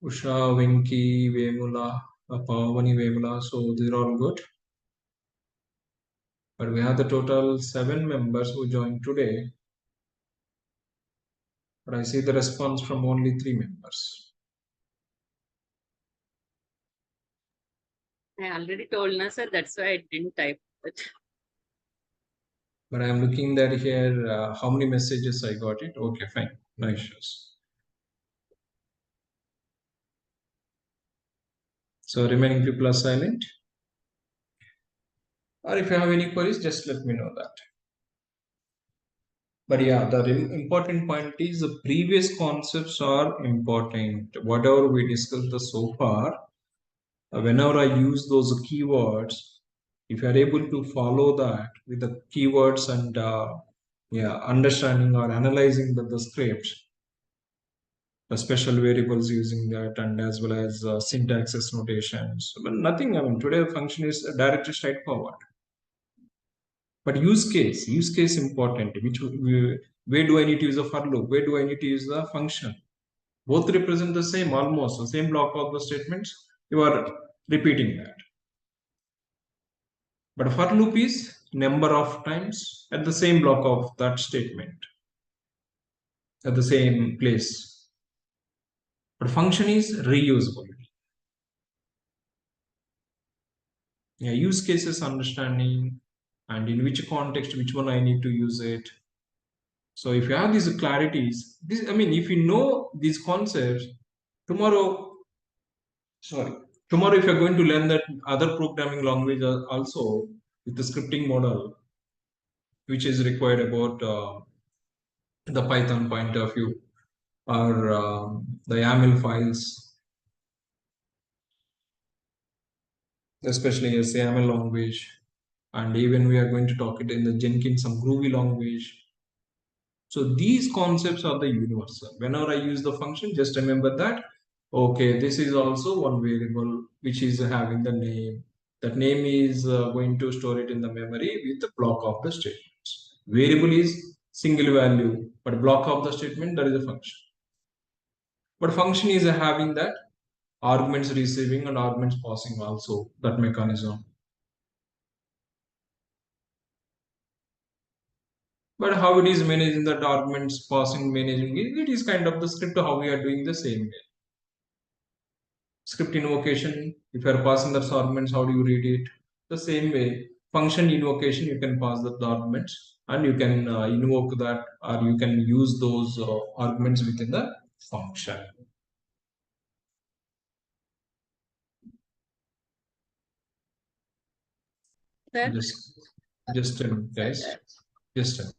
A: Usha, Venki, Vemula, Pavani, Vemula. So these are all good. But we have the total 7 members who joined today. But I see the response from only 3 members.
D: I already told na sir, that's why I didn't type it.
A: But I'm looking that here, how many messages I got it. Okay, fine. No issues. So remaining people are silent. Or if you have any queries, just let me know that. But yeah, the important point is the previous concepts are important. Whatever we discussed so far, whenever I use those keywords, if you are able to follow that with the keywords and understanding or analyzing the scripts, the special variables using that, and as well as syntaxes notations. But nothing. I mean, today the function is directly straightforward. But use case important. Where do I need to use a for loop? Where do I need to use the function? Both represent the same, almost the same block of the statements. You are repeating that. But for loop is number of times at the same block of that statement at the same place. But function is reusable. Yeah, use cases understanding and in which context, which one I need to use it. So if you have these clarities, if you know these concepts, tomorrow if you're going to learn that other programming language also with the scripting model, which is required about the Python point of view or the YAML files, especially as YAML language, and even we are going to talk it in the Jenkins, some Groovy language. So these concepts are the universal. Whenever I use the function, just remember that, okay, this is also one variable which is having the name. That name is going to store it in the memory with the block of the statements. Variable is single value, but block of the statement, that is a function. But function is having that arguments receiving and arguments passing also, that mechanism. But how it is managing that arguments passing, managing it is kind of the script how we are doing the same way. Script invocation, if you are passing the arguments, how do you read it? The same way, function invocation, you can pass the arguments and you can invoke that, or you can use those arguments within the function.
D: Sir?
A: Just a minute, guys. Just a minute.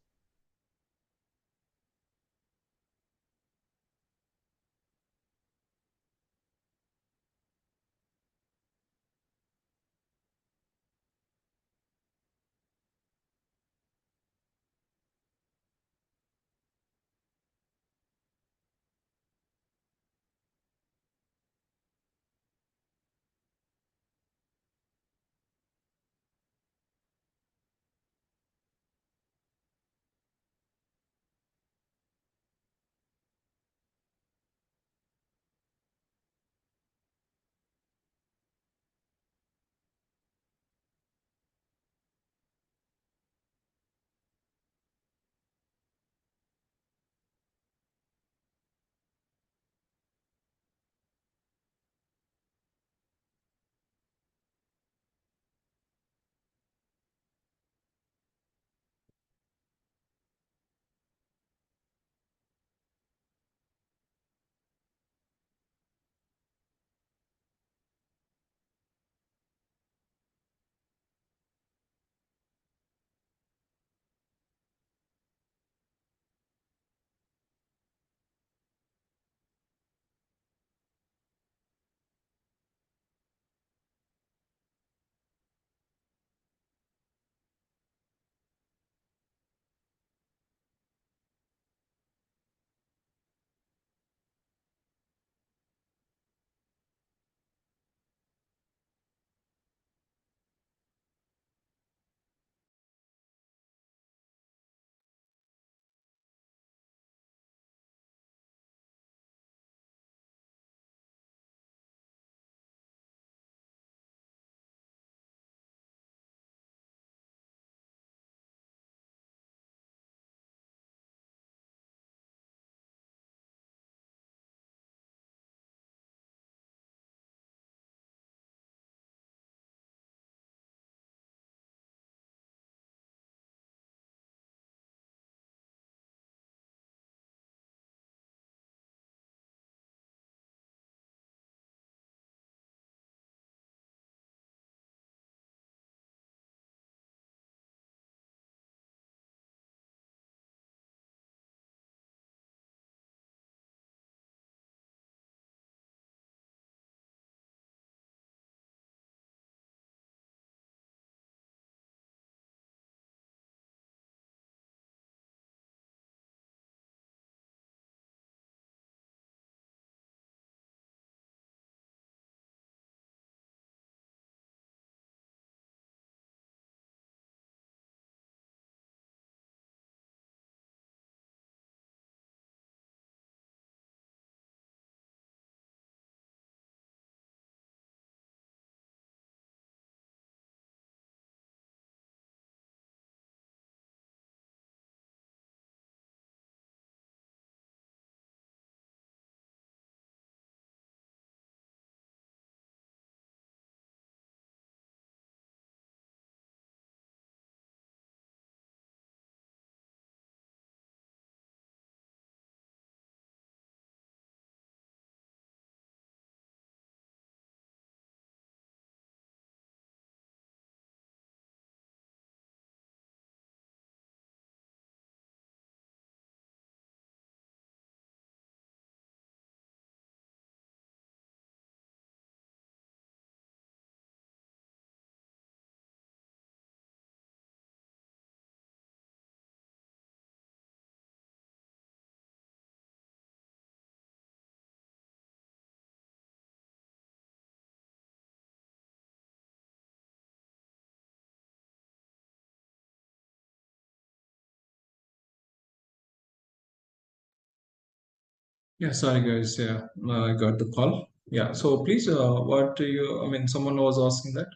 A: Yeah, sorry guys. Yeah, I got the call. Yeah, so please, what do you? I mean, someone was asking that.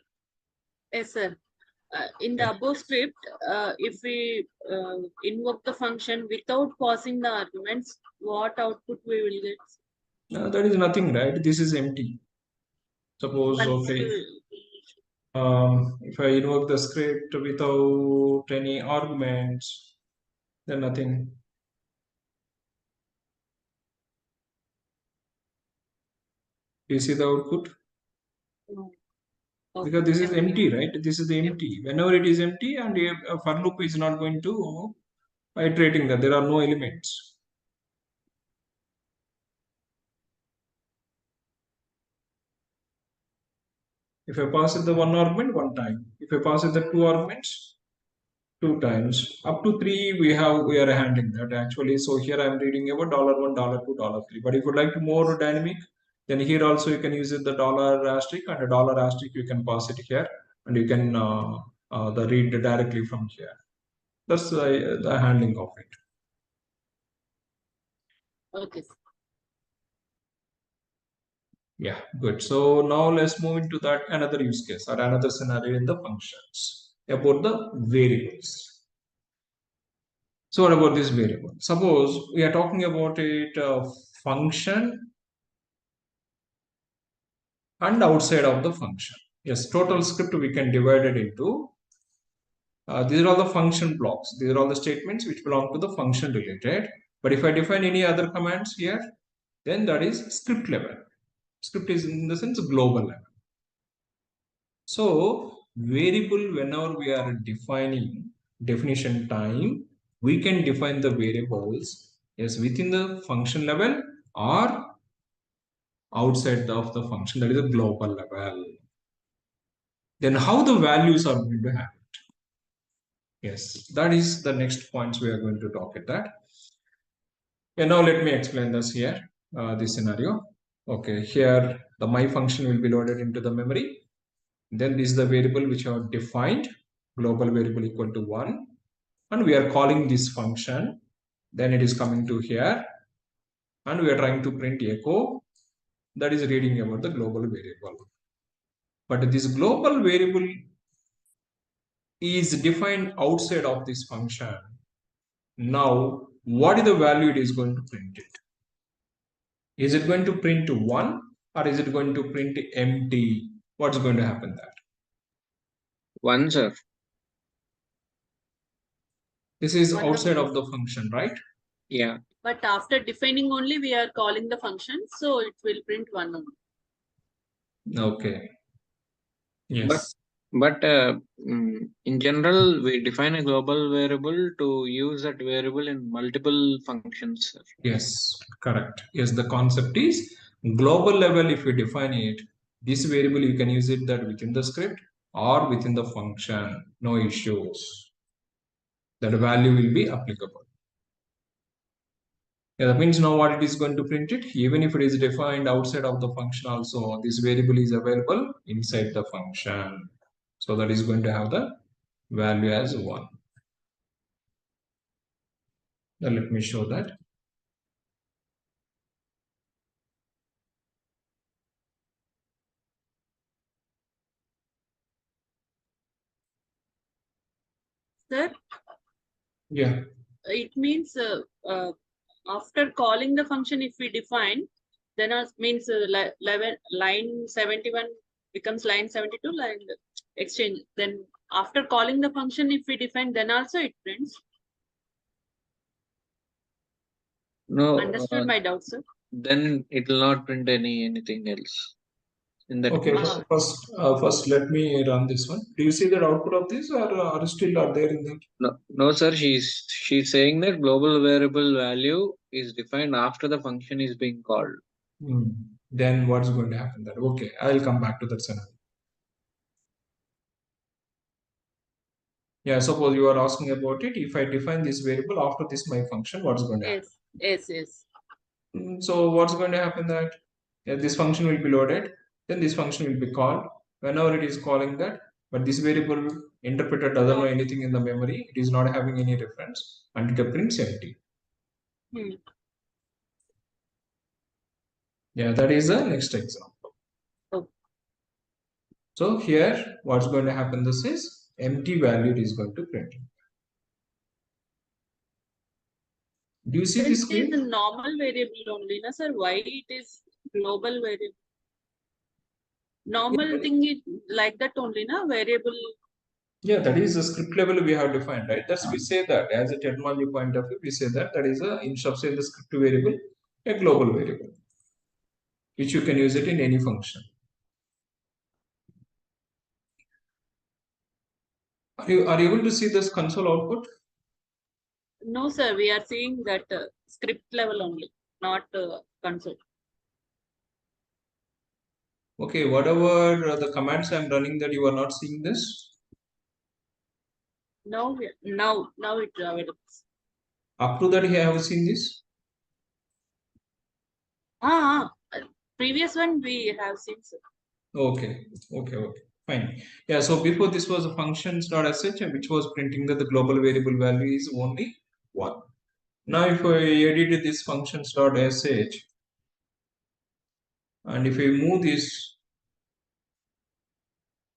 D: Yes, sir. In the above script, if we invoke the function without passing the arguments, what output we will get?
A: That is nothing, right? This is empty. Suppose,
D: But
A: okay, if I invoke the script without any arguments, then nothing. Do you see the output?
D: no.
A: Because this is empty, right? This is the
D: Empty.
A: empty. Whenever it is empty and a for loop is not going to iterating that there are no elements. If I pass it the one argument, one time. If I pass it the two arguments, two times. Up to three, we are handling that actually. So here I'm reading about $1, $2, $3. But if you like to more dynamic, then here also you can use it the dollar asterisk and a dollar asterisk. You can pass it here, and you can the read directly from here. That's the handling of it.
D: Okay.
A: Yeah, good. So now let's move into that another use case or another scenario in the functions about the variables. So what about this variable? Suppose we are talking about it function and outside of the function. Yes, total script we can divide it into. These are all the function blocks. These are all the statements which belong to the function related. But if I define any other commands here, then that is script level. Script is in the sense global level. So variable, whenever we are defining definition time, we can define the variables yes within the function level or outside of the function, that is a global level. Then how the values are going to happen? Yes, that is the next points we are going to talk at that. And now let me explain this here, this scenario. Okay, here the my function will be loaded into the memory. Then this is the variable which are defined, global variable equal to 1. And we are calling this function. Then it is coming to here. And we are trying to print echo. That is reading about the global variable. But this global variable is defined outside of this function. Now, what is the value it is going to print it? Is it going to print 1 or is it going to print empty? What's going to happen there?
C: 1, sir.
A: This is
D: One
A: outside
D: number.
A: of the function, right?
C: Yeah.
D: But after defining only, we are calling the function, so it will print one number.
A: Okay. Yes.
C: But in general, we define a global variable to use that variable in multiple functions, sir.
A: Yes, correct. Yes, the concept is global level. If you define it, this variable you can use it that within the script or within the function, no issues. That value will be applicable. Yeah, that means now what it is going to print it, even if it is defined outside of the function also, this variable is available inside the function. So that is going to have the value as 1. Now let me show that.
D: Sir,
A: Yeah.
D: it means after calling the function, if we define, then means line 71 becomes line 72, line exchange. Then after calling the function, if we define, then also it prints.
C: No,
D: Understood my doubt, sir?
C: then it will not print anything else in that
A: Okay,
C: case.
A: first let me run this one. Do you see the output of this or are still are there in that?
C: No, sir. She's saying that global variable value is defined after the function is being called.
A: Then what's going to happen there? Okay, I'll come back to that scenario. Yeah, suppose you are asking about it. If I define this variable after this my function, what's going to happen?
D: Yes.
A: So what's going to happen that this function will be loaded, then this function will be called whenever it is calling that, but this variable interpreter doesn't know anything in the memory, it is not having any reference and it prints empty. Yeah, that is the next example.
D: Oh.
A: So here, what's going to happen? This is empty value is going to print. Do you see
D: Then
A: this
D: it
A: screen?
D: is a normal variable only, na sir? Why it is global variable? Normal thing is like that only, na? Variable.
A: Yeah, that is the script level we have defined, right? That's we say that as a terminology point of view, we say that that is a instead of saying the script variable, a global variable, which you can use it in any function. Are you able to see this console output?
D: No, sir. We are seeing that script level only, not console.
A: Okay, whatever the commands I'm running, that you are not seeing this.
D: Now it's available.
A: Up to that, you have seen this.
D: Previous one we have seen, sir.
A: Okay, fine. Yeah, so before this was a functions.sh, which was printing that the global variable value is only 1. Now, if I edit this functions.sh, and if I move this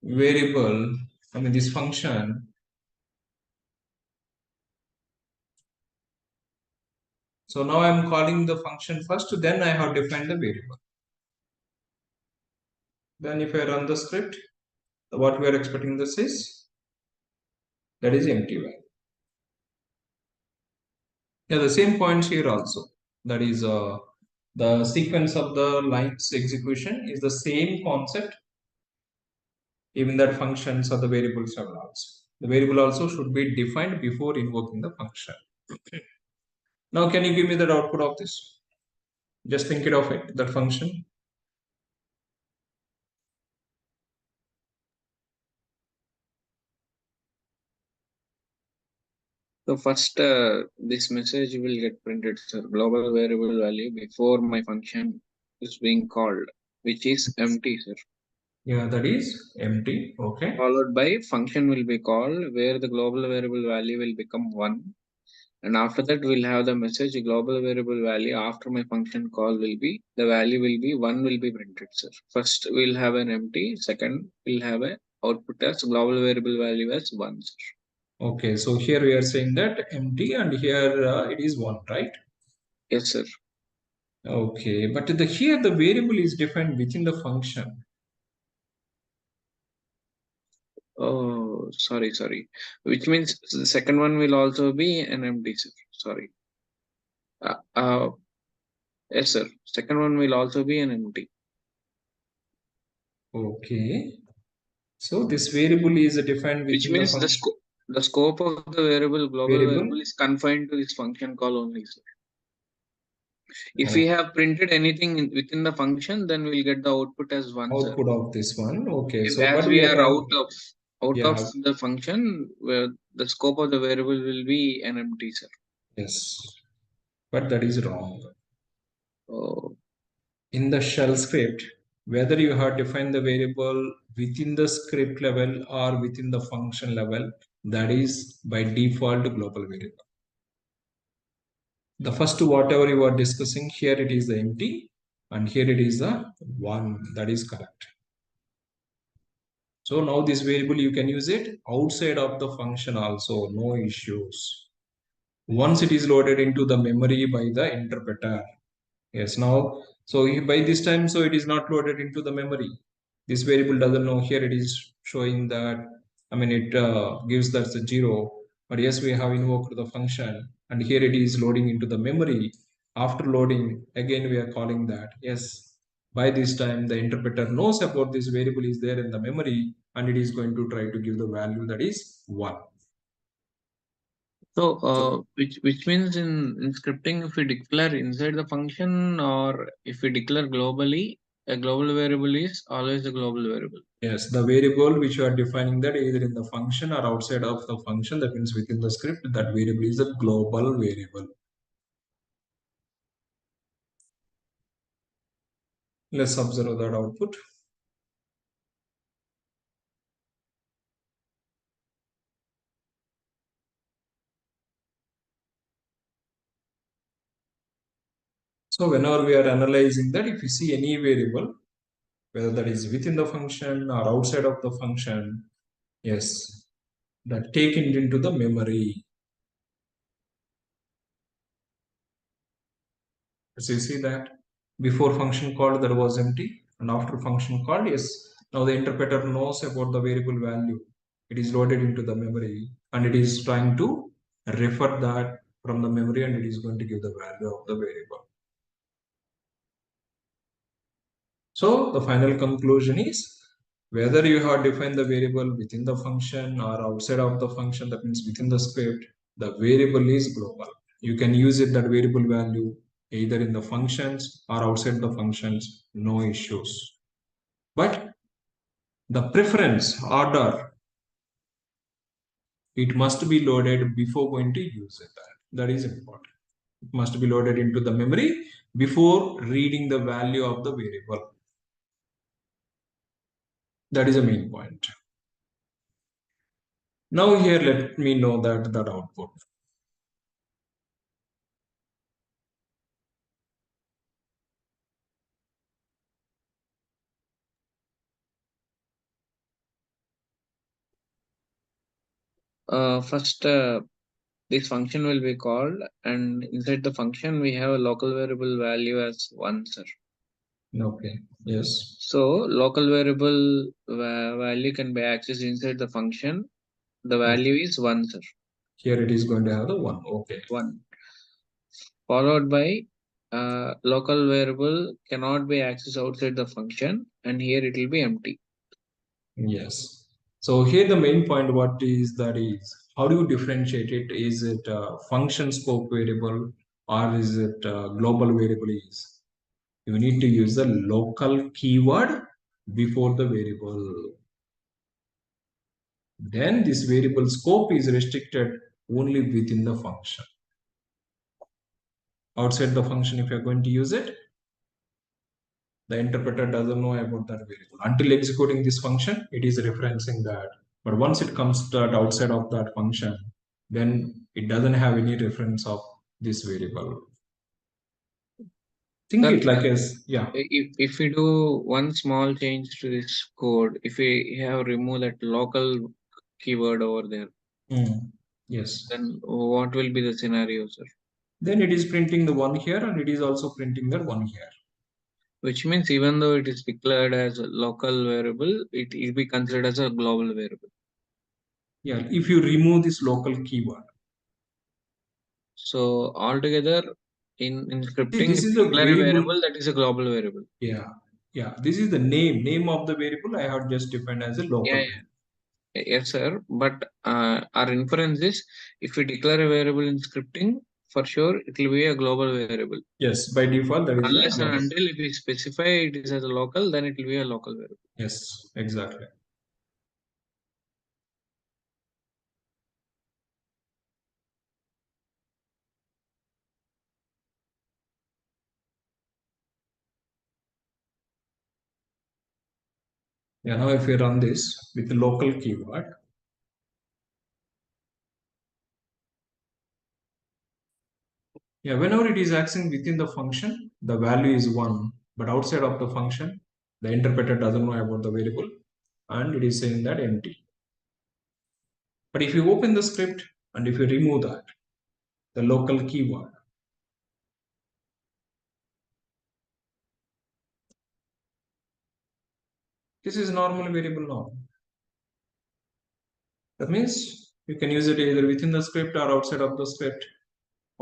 A: variable, I mean this function, so now I'm calling the function first, then I have defined the variable. Then if I run the script, what we are expecting this is, that is empty value. Yeah, the same points here also. That is the sequence of the lines execution is the same concept. Even that functions or the variables are also. The variable also should be defined before invoking the function. Now, can you give me the output of this? Just think it of it, that function.
C: So first, this message will get printed, sir. Global variable value before my function is being called, which is empty, sir.
A: Yeah, that is empty. Okay.
C: Followed by function will be called where the global variable value will become 1. And after that, we'll have the message global variable value after my function call will be, the value will be 1 will be printed, sir. First, we'll have an empty. Second, we'll have a output as global variable value as 1, sir.
A: Okay, so here we are saying that empty and here it is 1, right?
C: Yes, sir.
A: Okay, but here the variable is defined within the function.
C: Oh, sorry. Which means the second one will also be an empty, sir. Sorry. Uh, uh, yes, sir. Second one will also be an empty.
A: Okay, so this variable is defined
C: Which
A: within the
C: means
A: function.
C: the scope of the global
A: Variable.
C: variable is confined to this function call only, sir. If
A: Okay.
C: we have printed anything within the function, then we'll get the output as 1, sir.
A: Output of this one. Okay, so
C: As
A: but
C: we
A: we are
C: are
A: trying.
C: out
A: Yeah.
C: of the function, where the scope of the variable will be an empty, sir.
A: Yes, but that is wrong.
C: Oh.
A: In the shell script, whether you have defined the variable within the script level or within the function level, that is by default global variable. The first whatever you are discussing here, it is the empty, and here it is the 1. That is correct. So now this variable you can use it outside of the function also, no issues. Once it is loaded into the memory by the interpreter. Yes, now, so by this time, so it is not loaded into the memory. This variable doesn't know. Here it is showing that, I mean, it gives that 0. But yes, we have invoked the function, and here it is loading into the memory. After loading, again, we are calling that. Yes, by this time, the interpreter knows about this variable is there in the memory, and it is going to try to give the value that is 1.
C: So, which means in scripting, if we declare inside the function or if we declare globally, a global variable is always a global variable.
A: Yes, the variable which you are defining that either in the function or outside of the function, that means within the script, that variable is a global variable. Let's observe that output. So whenever we are analyzing that, if you see any variable, whether that is within the function or outside of the function, yes, that taken into the memory. So you see that before function called that was empty, and after function called, yes, now the interpreter knows about the variable value. It is loaded into the memory and it is trying to refer that from the memory and it is going to give the value of the variable. So the final conclusion is whether you have defined the variable within the function or outside of the function, that means within the script, the variable is global. You can use it, that variable value, either in the functions or outside the functions, no issues. But the preference order, it must be loaded before going to use it. That is important. It must be loaded into the memory before reading the value of the variable. That is a main point. Now here, let me know that output.
C: First, this function will be called, and inside the function we have a local variable value as 1, sir.
A: Okay, yes.
C: So local variable value can be accessed inside the function. The value is 1, sir.
A: Here it is going to have the 1. Okay.
C: 1. Followed by local variable cannot be accessed outside the function, and here it will be empty.
A: Yes. So here the main point what is that is how do you differentiate it? Is it a function scope variable or is it a global variable? Is you need to use the local keyword before the variable. Then this variable scope is restricted only within the function. Outside the function, if you're going to use it, the interpreter doesn't know about that variable. Until executing this function, it is referencing that. But once it comes to outside of that function, then it doesn't have any reference of this variable. Think
C: Sir,
A: it like as, yeah.
C: If we do one small change to this code, if we have removed that local keyword over there,
A: Yes.
C: then what will be the scenario, sir?
A: Then it is printing the 1 here and it is also printing that 1 here.
C: Which means even though it is declared as a local variable, it will be considered as a global variable.
A: Yeah, if you remove this local keyword.
C: So altogether, in scripting,
A: This
C: if
A: is
C: you
A: a
C: declare a
A: variable.
C: variable, that is a global variable.
A: Yeah. This is the name of the variable I have just defined as a local.
C: Yes, sir. But our inference is if we declare a variable in scripting, for sure it will be a global variable.
A: Yes, by default that is
C: Unless and until if we specify it is as a local, then it will be a local variable.
A: Yes, exactly. Yeah, now if we run this with the local keyword, yeah, whenever it is accessing within the function, the value is 1, but outside of the function, the interpreter doesn't know about the variable and it is saying that empty. But if you open the script and if you remove that, the local keyword, this is normal variable now. That means you can use it either within the script or outside of the script.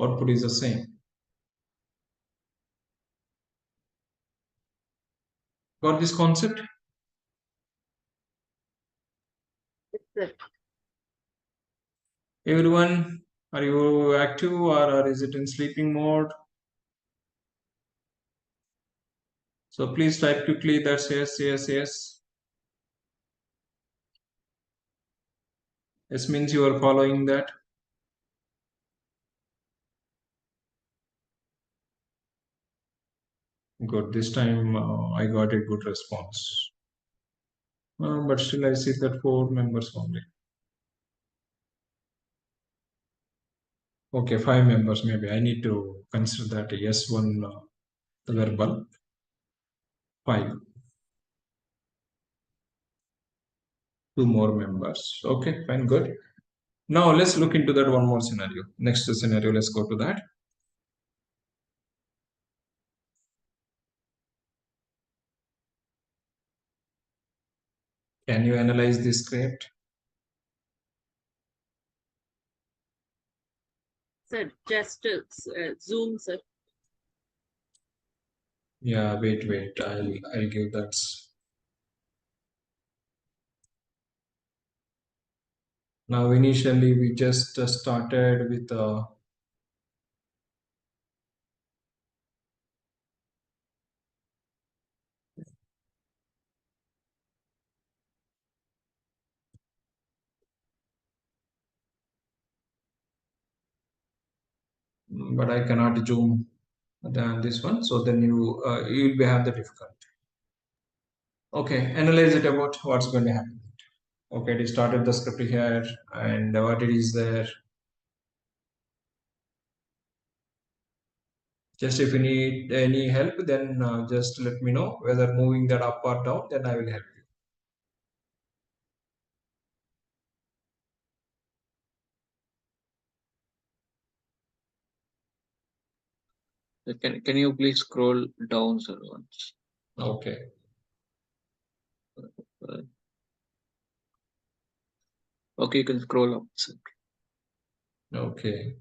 A: Output is the same. Got this concept?
D: Yes,
A: Everyone, are you active or is it in sleeping mode? So please type quickly that's yes. This means you are following that. Good. This time I got a good response. But still I see that 4 members only. Okay, 5 members maybe. I need to consider that a yes one the verbal file. 2 more members. Okay, fine, good. Now let's look into that one more scenario. Next scenario, let's go to that. Can you analyze this script?
D: Sir, just zoom, sir.
A: Yeah, wait. I'll give that. Now, initially, we just started with but I cannot zoom than this one. So then you'll be have the difficulty. Okay, analyze it about what's going to happen. Okay, it started the script here and what it is there. Just if you need any help, then just let me know whether moving that up or down, then I will help you.
C: Can you please scroll down, sir, once?
A: Okay.
C: Okay, you can scroll up, sir.
A: Okay.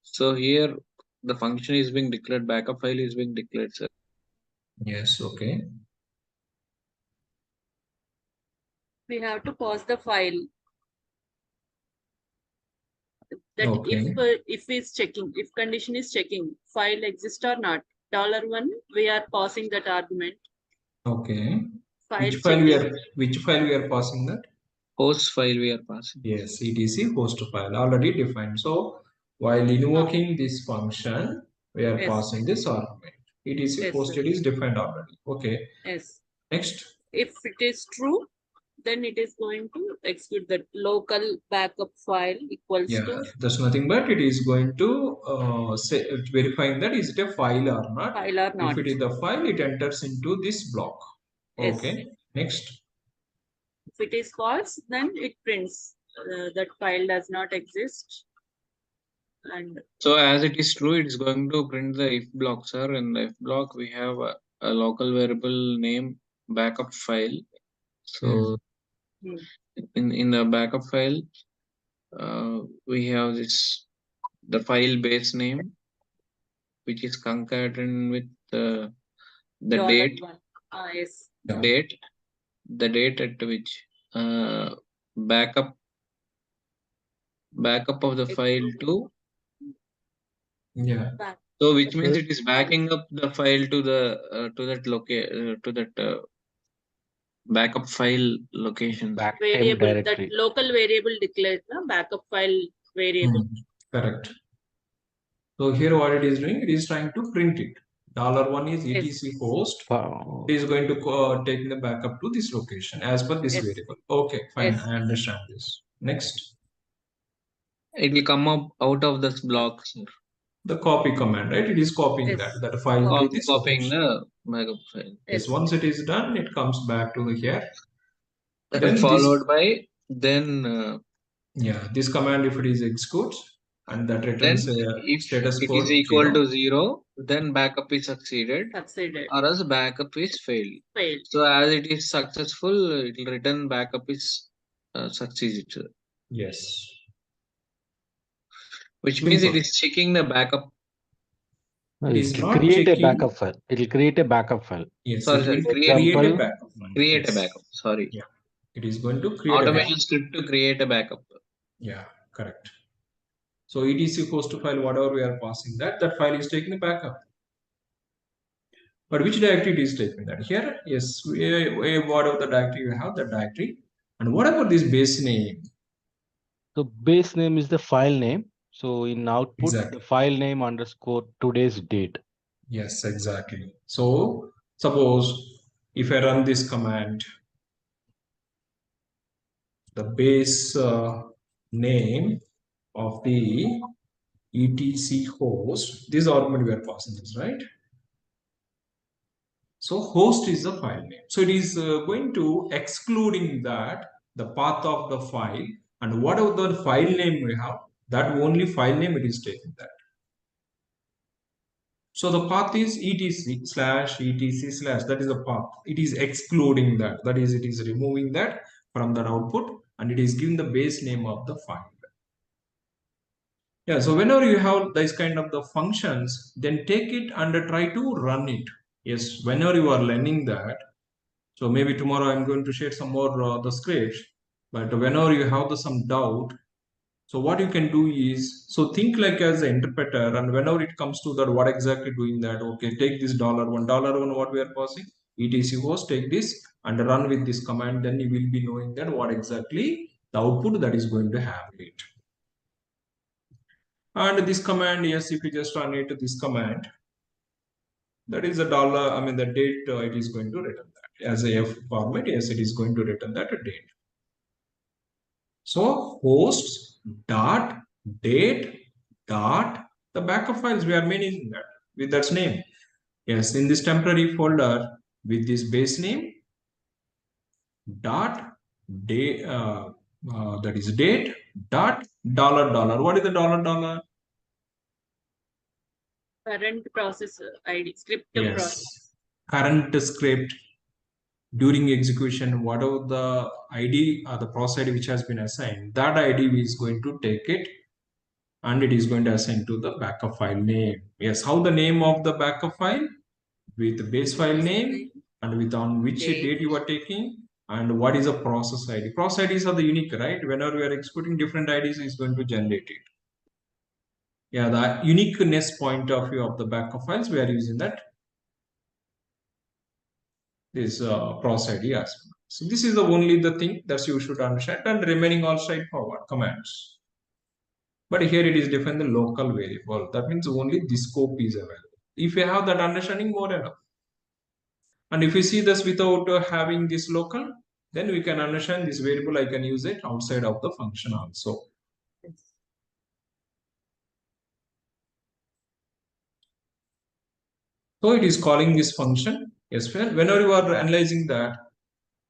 C: So here the function is being declared, backup file is being declared, sir.
A: Yes, okay.
D: We have to pause the file. That
A: Okay.
D: if is checking, if condition is checking, file exists or not. $1, we are passing that argument.
A: Okay.
D: File
A: Which file
D: checking.
A: we are passing that?
C: Host file we are passing.
A: Yes, etc host file already defined. So while invoking this function, we are
D: Yes.
A: passing this argument. etc
D: Yes,
A: hosted is defined already. Okay.
D: Yes.
A: Next.
D: If it is true, then it is going to execute that local backup file equals
A: Yeah,
D: to
A: there's nothing but it is going to say verifying that is it a file or not.
D: file or not.
A: If it is the file, it enters into this block.
D: Yes.
A: Okay. Next.
D: If it is false, then it prints that file does not exist. And
C: so as it is true, it is going to print the if block, sir. In the if block, we have a local variable name backup file. So in the backup file, we have the file base name, which is concatenated with the date.
D: Yes.
C: Date, the date at which backup of the file to.
A: Yeah.
C: So which means it is backing up the file to the to that backup file location.
D: Variable, that local variable declared the backup file variable.
A: Correct. So here what it is doing, it is trying to print it. $1 is etc host.
B: Wow.
A: It is going to take the backup to this location as per this variable. Okay, fine. I understand this. Next.
C: It will come up out of this block, sir.
A: The copy command, right? It is copying that file to this
C: copying
A: location.
C: the backup file.
A: Yes, once it is done, it comes back to here.
C: Then followed by
A: this command, if it is executes and that returns
C: if
A: status
C: it
A: code
C: is equal
A: 0.
C: to 0, then backup is succeeded. Or else backup is failed. So as it is successful, it will return backup is succeeded.
A: Yes.
C: Which means it is checking the backup.
B: It is not create a backup file. It will create a backup file.
A: Yes,
C: sorry, create
A: a backup file.
C: Create a backup. Sorry.
A: Yeah. It is going to create
C: automation script to create a backup.
A: Yeah, correct. So etc host file, whatever we are passing that file is taking the backup. But which directory it is taking that? Here, yes, whatever the directory you have, that directory. And what about this base name?
B: So base name is the file name. So in output,
A: Exactly.
B: the file name underscore today's date.
A: Yes, exactly. So suppose if I run this command, the base name of the etc host, this argument we are passing this, right? So host is the file name. So it is going to excluding that the path of the file, and whatever the file name we have, that only file name it is taking that. So the path is etc/etc/, that is the path. It is excluding that. That is, it is removing that from that output, and it is giving the base name of the file. Yeah, so whenever you have this kind of the functions, then take it and try to run it. Yes, whenever you are learning that. So maybe tomorrow I'm going to share some more the scripts, but whenever you have some doubt, so what you can do is, so think like as an interpreter, and whenever it comes to that, what exactly doing that, okay, take this $1, what we are passing, etc host, take this and run with this command, then you will be knowing that what exactly the output that is going to have it. And this command, yes, if you just run it, this command, that is a dollar, I mean the date, it is going to return that as a F format. Yes, it is going to return that date. So hosts dot date dot the backup files we are managing that with that name. Yes, in this temporary folder with this base name dot date, that is date dot $. What is the $?
D: Current process ID, script
A: Yes,
D: process.
A: current script during execution, whatever the ID or the process ID which has been assigned, that ID is going to take it and it is going to assign to the backup file name. Yes, how the name of the backup file with the base file name and with on which date you are taking and what is the process ID. Process IDs are the unique, right? Whenever we are executing different IDs, is going to generate it. Yeah, the uniqueness point of view of the backup files, we are using that this process ID as well. So this is the only the thing that you should understand, and remaining all straightforward commands. But here it is defined the local variable. That means only the scope is available. If you have that understanding, more enough. And if you see this without having this local, then we can understand this variable. I can use it outside of the function also. So it is calling this function as well. Whenever you are analyzing that,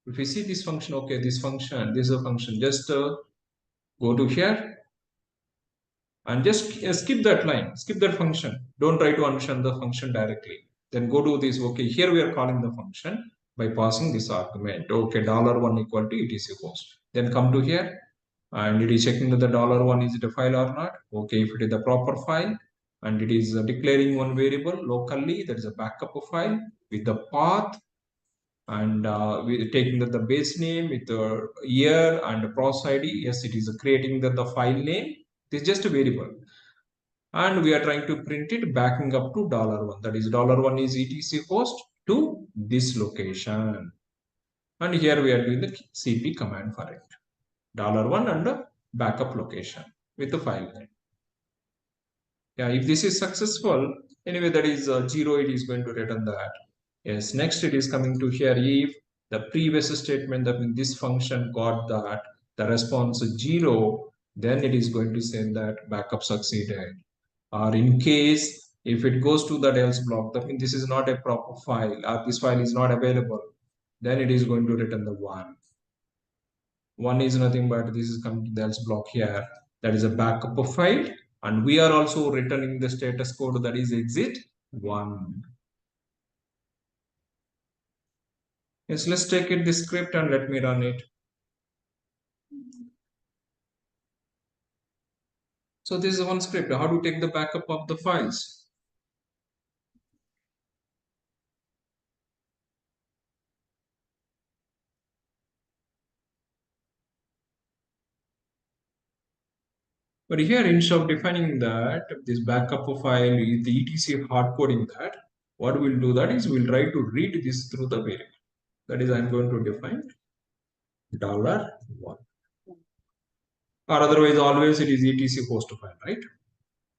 A: if you see this function, okay, this function, this is a function, just go to here and just skip that line, skip that function. Don't try to understand the function directly. Then go to this, okay, here we are calling the function by passing this argument, okay, $1 equal to etc host. Then come to here and it is checking that the $1 is it a file or not. Okay, if it is the proper file and it is declaring one variable locally, that is a backup file with the path and we taking the base name with the year and the process ID. Yes, it is creating the file name. It is just a variable. And we are trying to print it backing up to $1. That is $1 is etc host to this location. And here we are doing the cp command for it. $1 and the backup location with the file name. Yeah, if this is successful, anyway, that is 0, it is going to return that. Yes, next it is coming to here, if the previous statement, that means this function got that, the response 0, then it is going to send that backup succeeded. Or in case, if it goes to that else block, that means this is not a proper file, or this file is not available, then it is going to return the 1. 1 is nothing but this is coming to the else block here. That is a backup of file. And we are also returning the status code, that is exit 1. Yes, let's take it this script and let me run it. So this is one script, how to take the backup of the files. But here, instead of defining that, this backup of file is the etc hard coding that, what we'll do that is we'll try to read this through the variable. That is, I'm going to define $1. Or otherwise, always it is etc host file, right?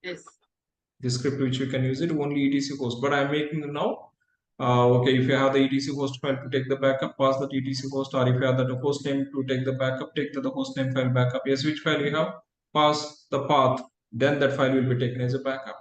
D: Yes.
A: This script which we can use it only etc host, but I'm making now. Okay, if you have the etc host file to take the backup, pass the etc host, or if you have the host name to take the backup, take the host name file backup. Yes, which file you have? Pass the path then that file will be taken as a backup.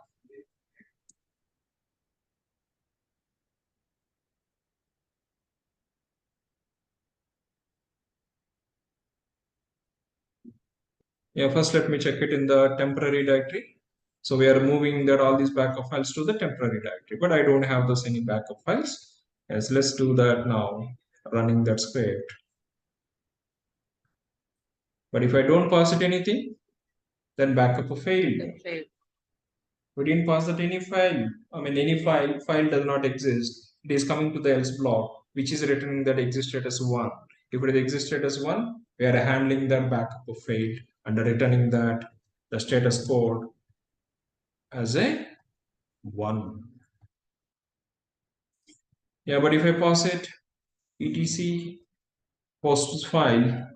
A: Yeah, first let me check it in the temporary directory. So we are moving that all these backup files to the temporary directory, but I don't have those any backup files. Yes, let's do that now, running that script. But if I don't pass it anything, then backup failed. We didn't pass that any file. I mean, any file does not exist. It is coming to the else block, which is returning that exist status 1. If it is exist status 1, we are handling that backup of failed and returning that the status code as a 1. Yeah, but if I pass it, etc post file,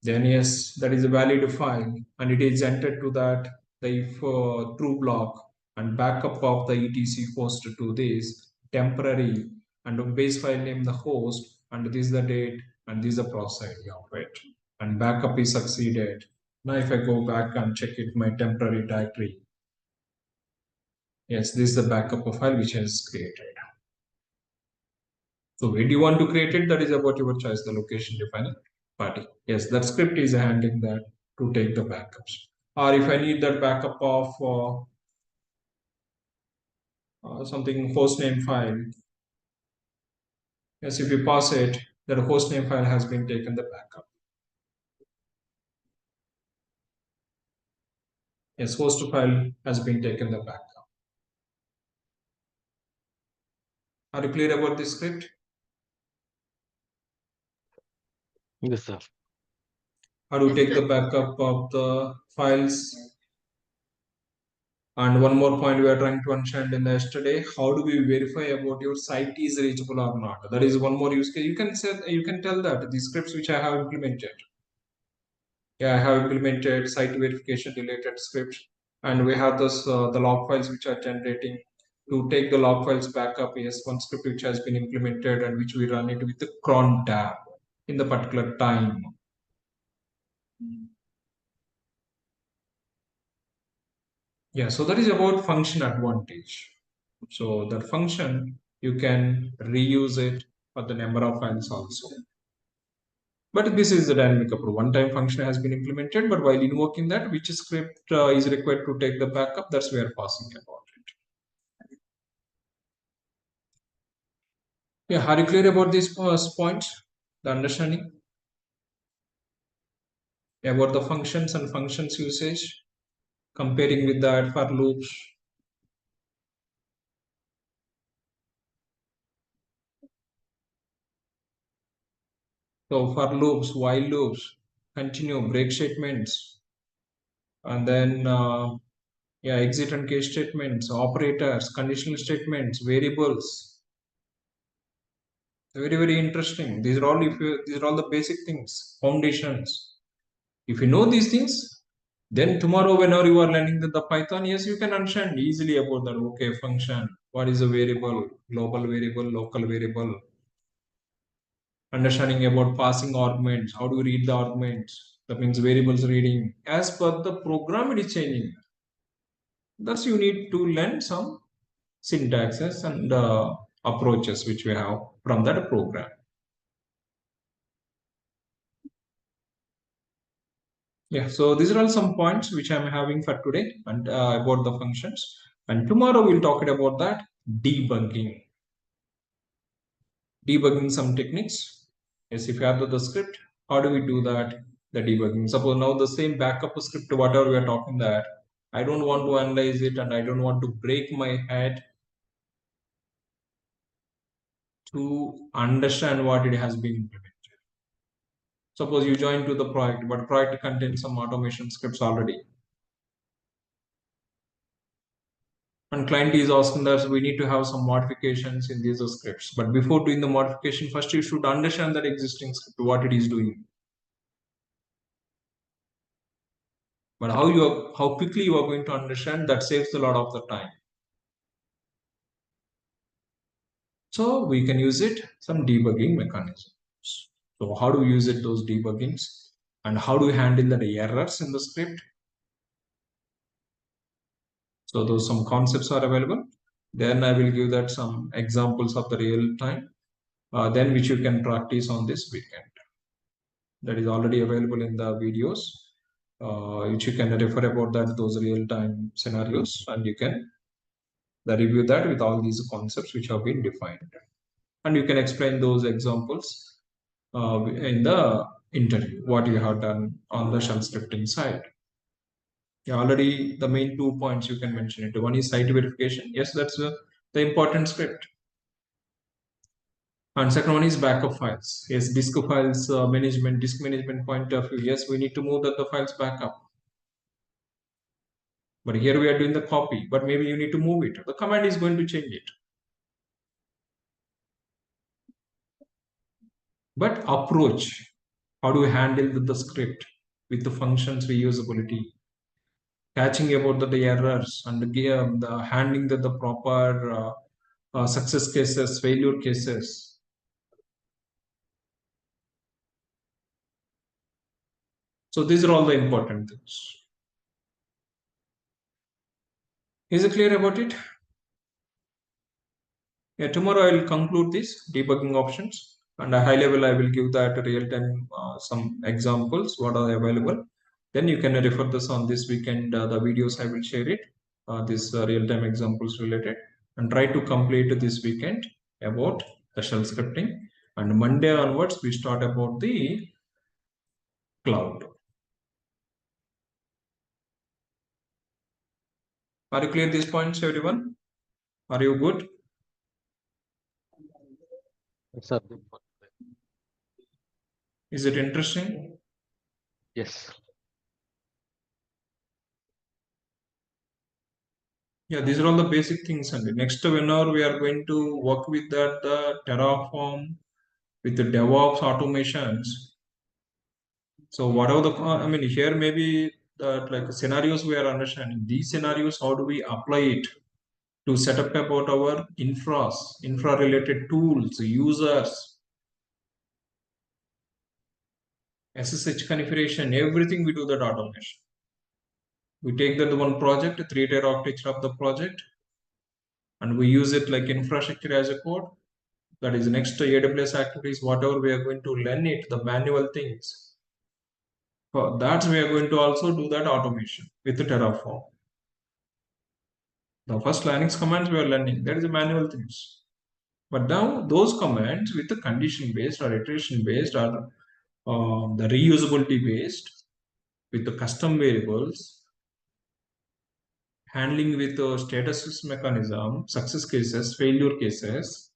A: then yes, that is a valid file and it is entered to that the if true block and backup of the etc host to this temporary and on base file name the host and this is the date and this is the process ID of it and backup is succeeded. Now if I go back and check it my temporary directory, yes, this is the backup of file which has created. So where do you want to create it? That is about your choice, the location defining party. Yes, that script is handling that to take the backups. Or if I need that backup of something hostname file, yes, if you pass it, that hostname file has been taken the backup. Yes, host file has been taken the backup. Are you clear about this script?
B: Yes, sir.
A: How to
D: Yes,
A: take
D: sir.
A: the backup of the files? And one more point we are trying to understand in the yesterday, how do we verify about your site is reachable or not? That is one more use case. You can say, you can tell that the scripts which I have implemented. Yeah, I have implemented site verification related scripts, and we have those the log files which are generating to take the log files backup. Yes, one script which has been implemented and which we run it with the cron tab in the particular time. Yeah, so that is about function advantage. So that function, you can reuse it for the number of files also. But this is the dynamic approach. One-time function has been implemented, but while invoking that, which script is required to take the backup, that's where passing about it. Yeah, are you clear about these points? The understanding about the functions and functions usage, comparing with that for loops. So for loops, while loops, continue, break statements, and then yeah, exit and case statements, operators, conditional statements, variables. Very, very interesting. These are all these are all the basic things, foundations. If you know these things, then tomorrow whenever you are learning the Python, yes, you can understand easily about that. Okay, function, what is a variable, global variable, local variable, understanding about passing arguments, how do you read the arguments? That means variables reading. As per the program, it is changing. Thus, you need to learn some syntaxes and approaches which we have from that program. Yeah, so these are all some points which I'm having for today and about the functions. And tomorrow we'll talk about that debugging. Debugging some techniques. Yes, if you have the script, how do we do that? The debugging. Suppose now the same backup script, whatever we are talking that, I don't want to analyze it and I don't want to break my head to understand what it has been implemented. Suppose you join to the project, but project contains some automation scripts already. And client is asking that we need to have some modifications in these scripts. But before doing the modification, first you should understand that existing script, what it is doing. But how quickly you are going to understand, that saves a lot of the time. So we can use it, some debugging mechanisms. So how do we use it, those debuggings? and how do you handle the errors in the script. So those some concepts are available. Then I will give that some examples of the real time, then which you can practice on this weekend. That is already available in the videos, which you can refer about that, those real time scenarios, and you can review that with all these concepts which have been defined. And you can explain those examples in the interview, what you have done on the shell scripting side. Yeah, already the main 2 points you can mention it. One is site verification. Yes, that's the important script. And second one is backup files. Yes, disk files management, disk management point of view. Yes, we need to move the files back up. But here we are doing the copy, but maybe you need to move it. The command is going to change it. But approach, how do we handle the script with the functions reusability, catching about the errors, and the handling the proper success cases, failure cases. So these are all the important things. Is it clear about it? Yeah, tomorrow I will conclude this debugging options, and a high level I will give that real time some examples what are available. Then you can refer this on this weekend. The videos I will share it, this real time examples related, and try to complete this weekend about the shell scripting. And Monday onwards we start about the cloud. Are you clear these points, everyone? Are you good?
B: Yes, sir.
A: Is it interesting?
B: Yes.
A: Yeah, these are all the basic things. And next, whenever we are going to work with that the Terraform, with the DevOps automations. So whatever the I mean here maybe that like scenarios we are understanding. These scenarios, how do we apply it to set up about our infra related tools, users, SSH configuration, everything we do that automation. We take that one project, 3-tier architecture of the project, and we use it like infrastructure as a code. That is next to AWS activities, whatever we are going to learn it, the manual things. For that, we are going to also do that automation with the Terraform. The first Linux commands we are learning, that is the manual things. But now those commands with the condition based or iteration based or the reusability based with the custom variables, handling with the status mechanism, success cases, failure cases,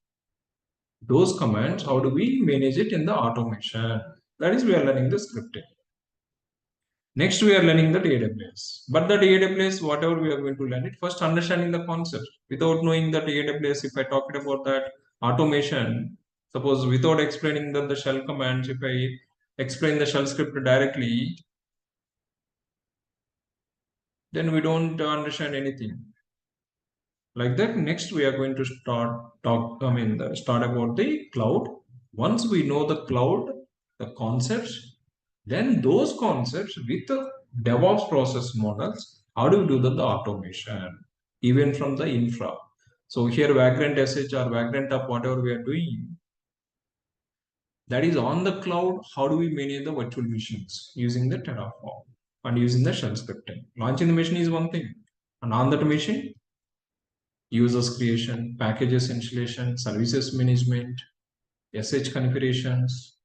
A: those commands, how do we manage it in the automation? That is, we are learning the scripting. Next, we are learning that AWS. But that AWS, whatever we are going to learn it, first understanding the concept. Without knowing that AWS, if I talked about that automation, suppose without explaining that the shell commands, if I explain the shell script directly, then we don't understand anything. Like that, next we are going to start about the cloud. Once we know the cloud, the concepts, then those concepts with the DevOps process models, how do we do the automation, even from the infra? So here Vagrant SH or Vagrant App, whatever we are doing, that is on the cloud. How do we manage the virtual machines using the Terraform and using the shell scripting? Launching the machine is one thing, and on that machine, users creation, packages installation, services management, SH configurations,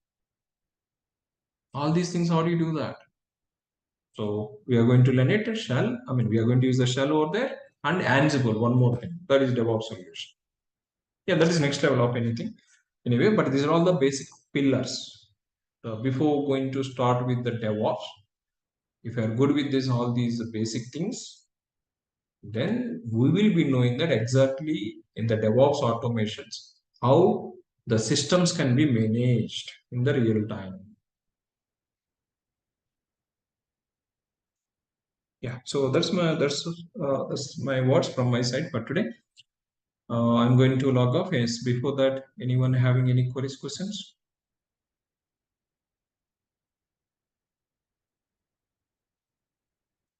A: all these things, how do you do that? So we are going to learn it shell. We are going to use the shell over there and Ansible, one more thing, that is DevOps solution. Yeah, that is next level of anything. Anyway, but these are all the basic pillars. Before going to start with the DevOps, if you are good with this, all these basic things, then we will be knowing that exactly in the DevOps automations, how the systems can be managed in the real time. Yeah, so that's my words from my side for today. I'm going to log off. Yes, before that, anyone having any queries, questions?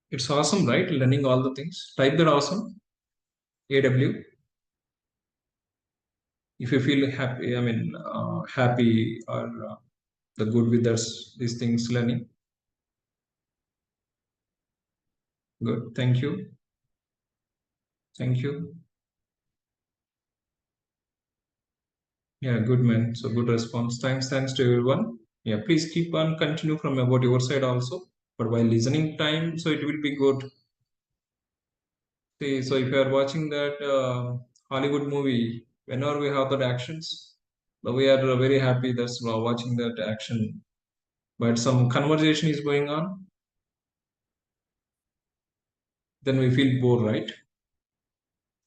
A: It's awesome, right? Learning all the things. Type that awesome. AW. If you feel happy, happy or the good with us, these things learning. Good. Thank you. Thank you. Yeah, good man. So good response. Thanks to everyone. Yeah, please keep on continue from about your side also. But while listening time, so it will be good. See, so if you are watching that Hollywood movie, whenever we have that actions, we are very happy that's watching that action. But some conversation is going on, then we feel bored, right?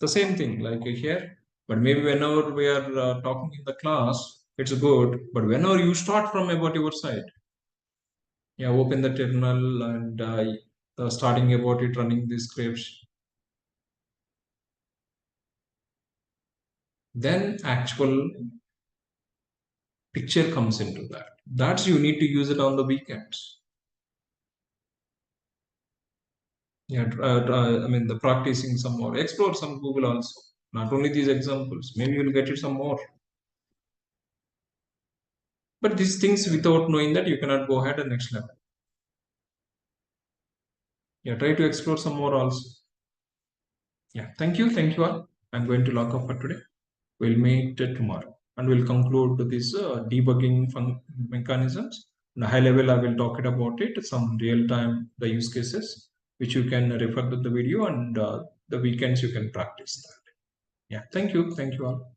A: The same thing like here. But maybe whenever we are talking in the class, it's good. But whenever you start from about your side, yeah, open the terminal and starting about it, running the scripts, then actual picture comes into that. That's you need to use it on the weekends. Yeah, the practicing some more, explore some Google also. Not only these examples, maybe you'll get it some more. But these things without knowing that you cannot go ahead and next level. Yeah, try to explore some more also. Yeah, thank you all. I'm going to lock off for today. We'll meet tomorrow and we'll conclude this debugging mechanisms. On a high level, I will talk it about it, some real time, the use cases, which you can refer to the video, and the weekends you can practice that. Yeah, thank you all.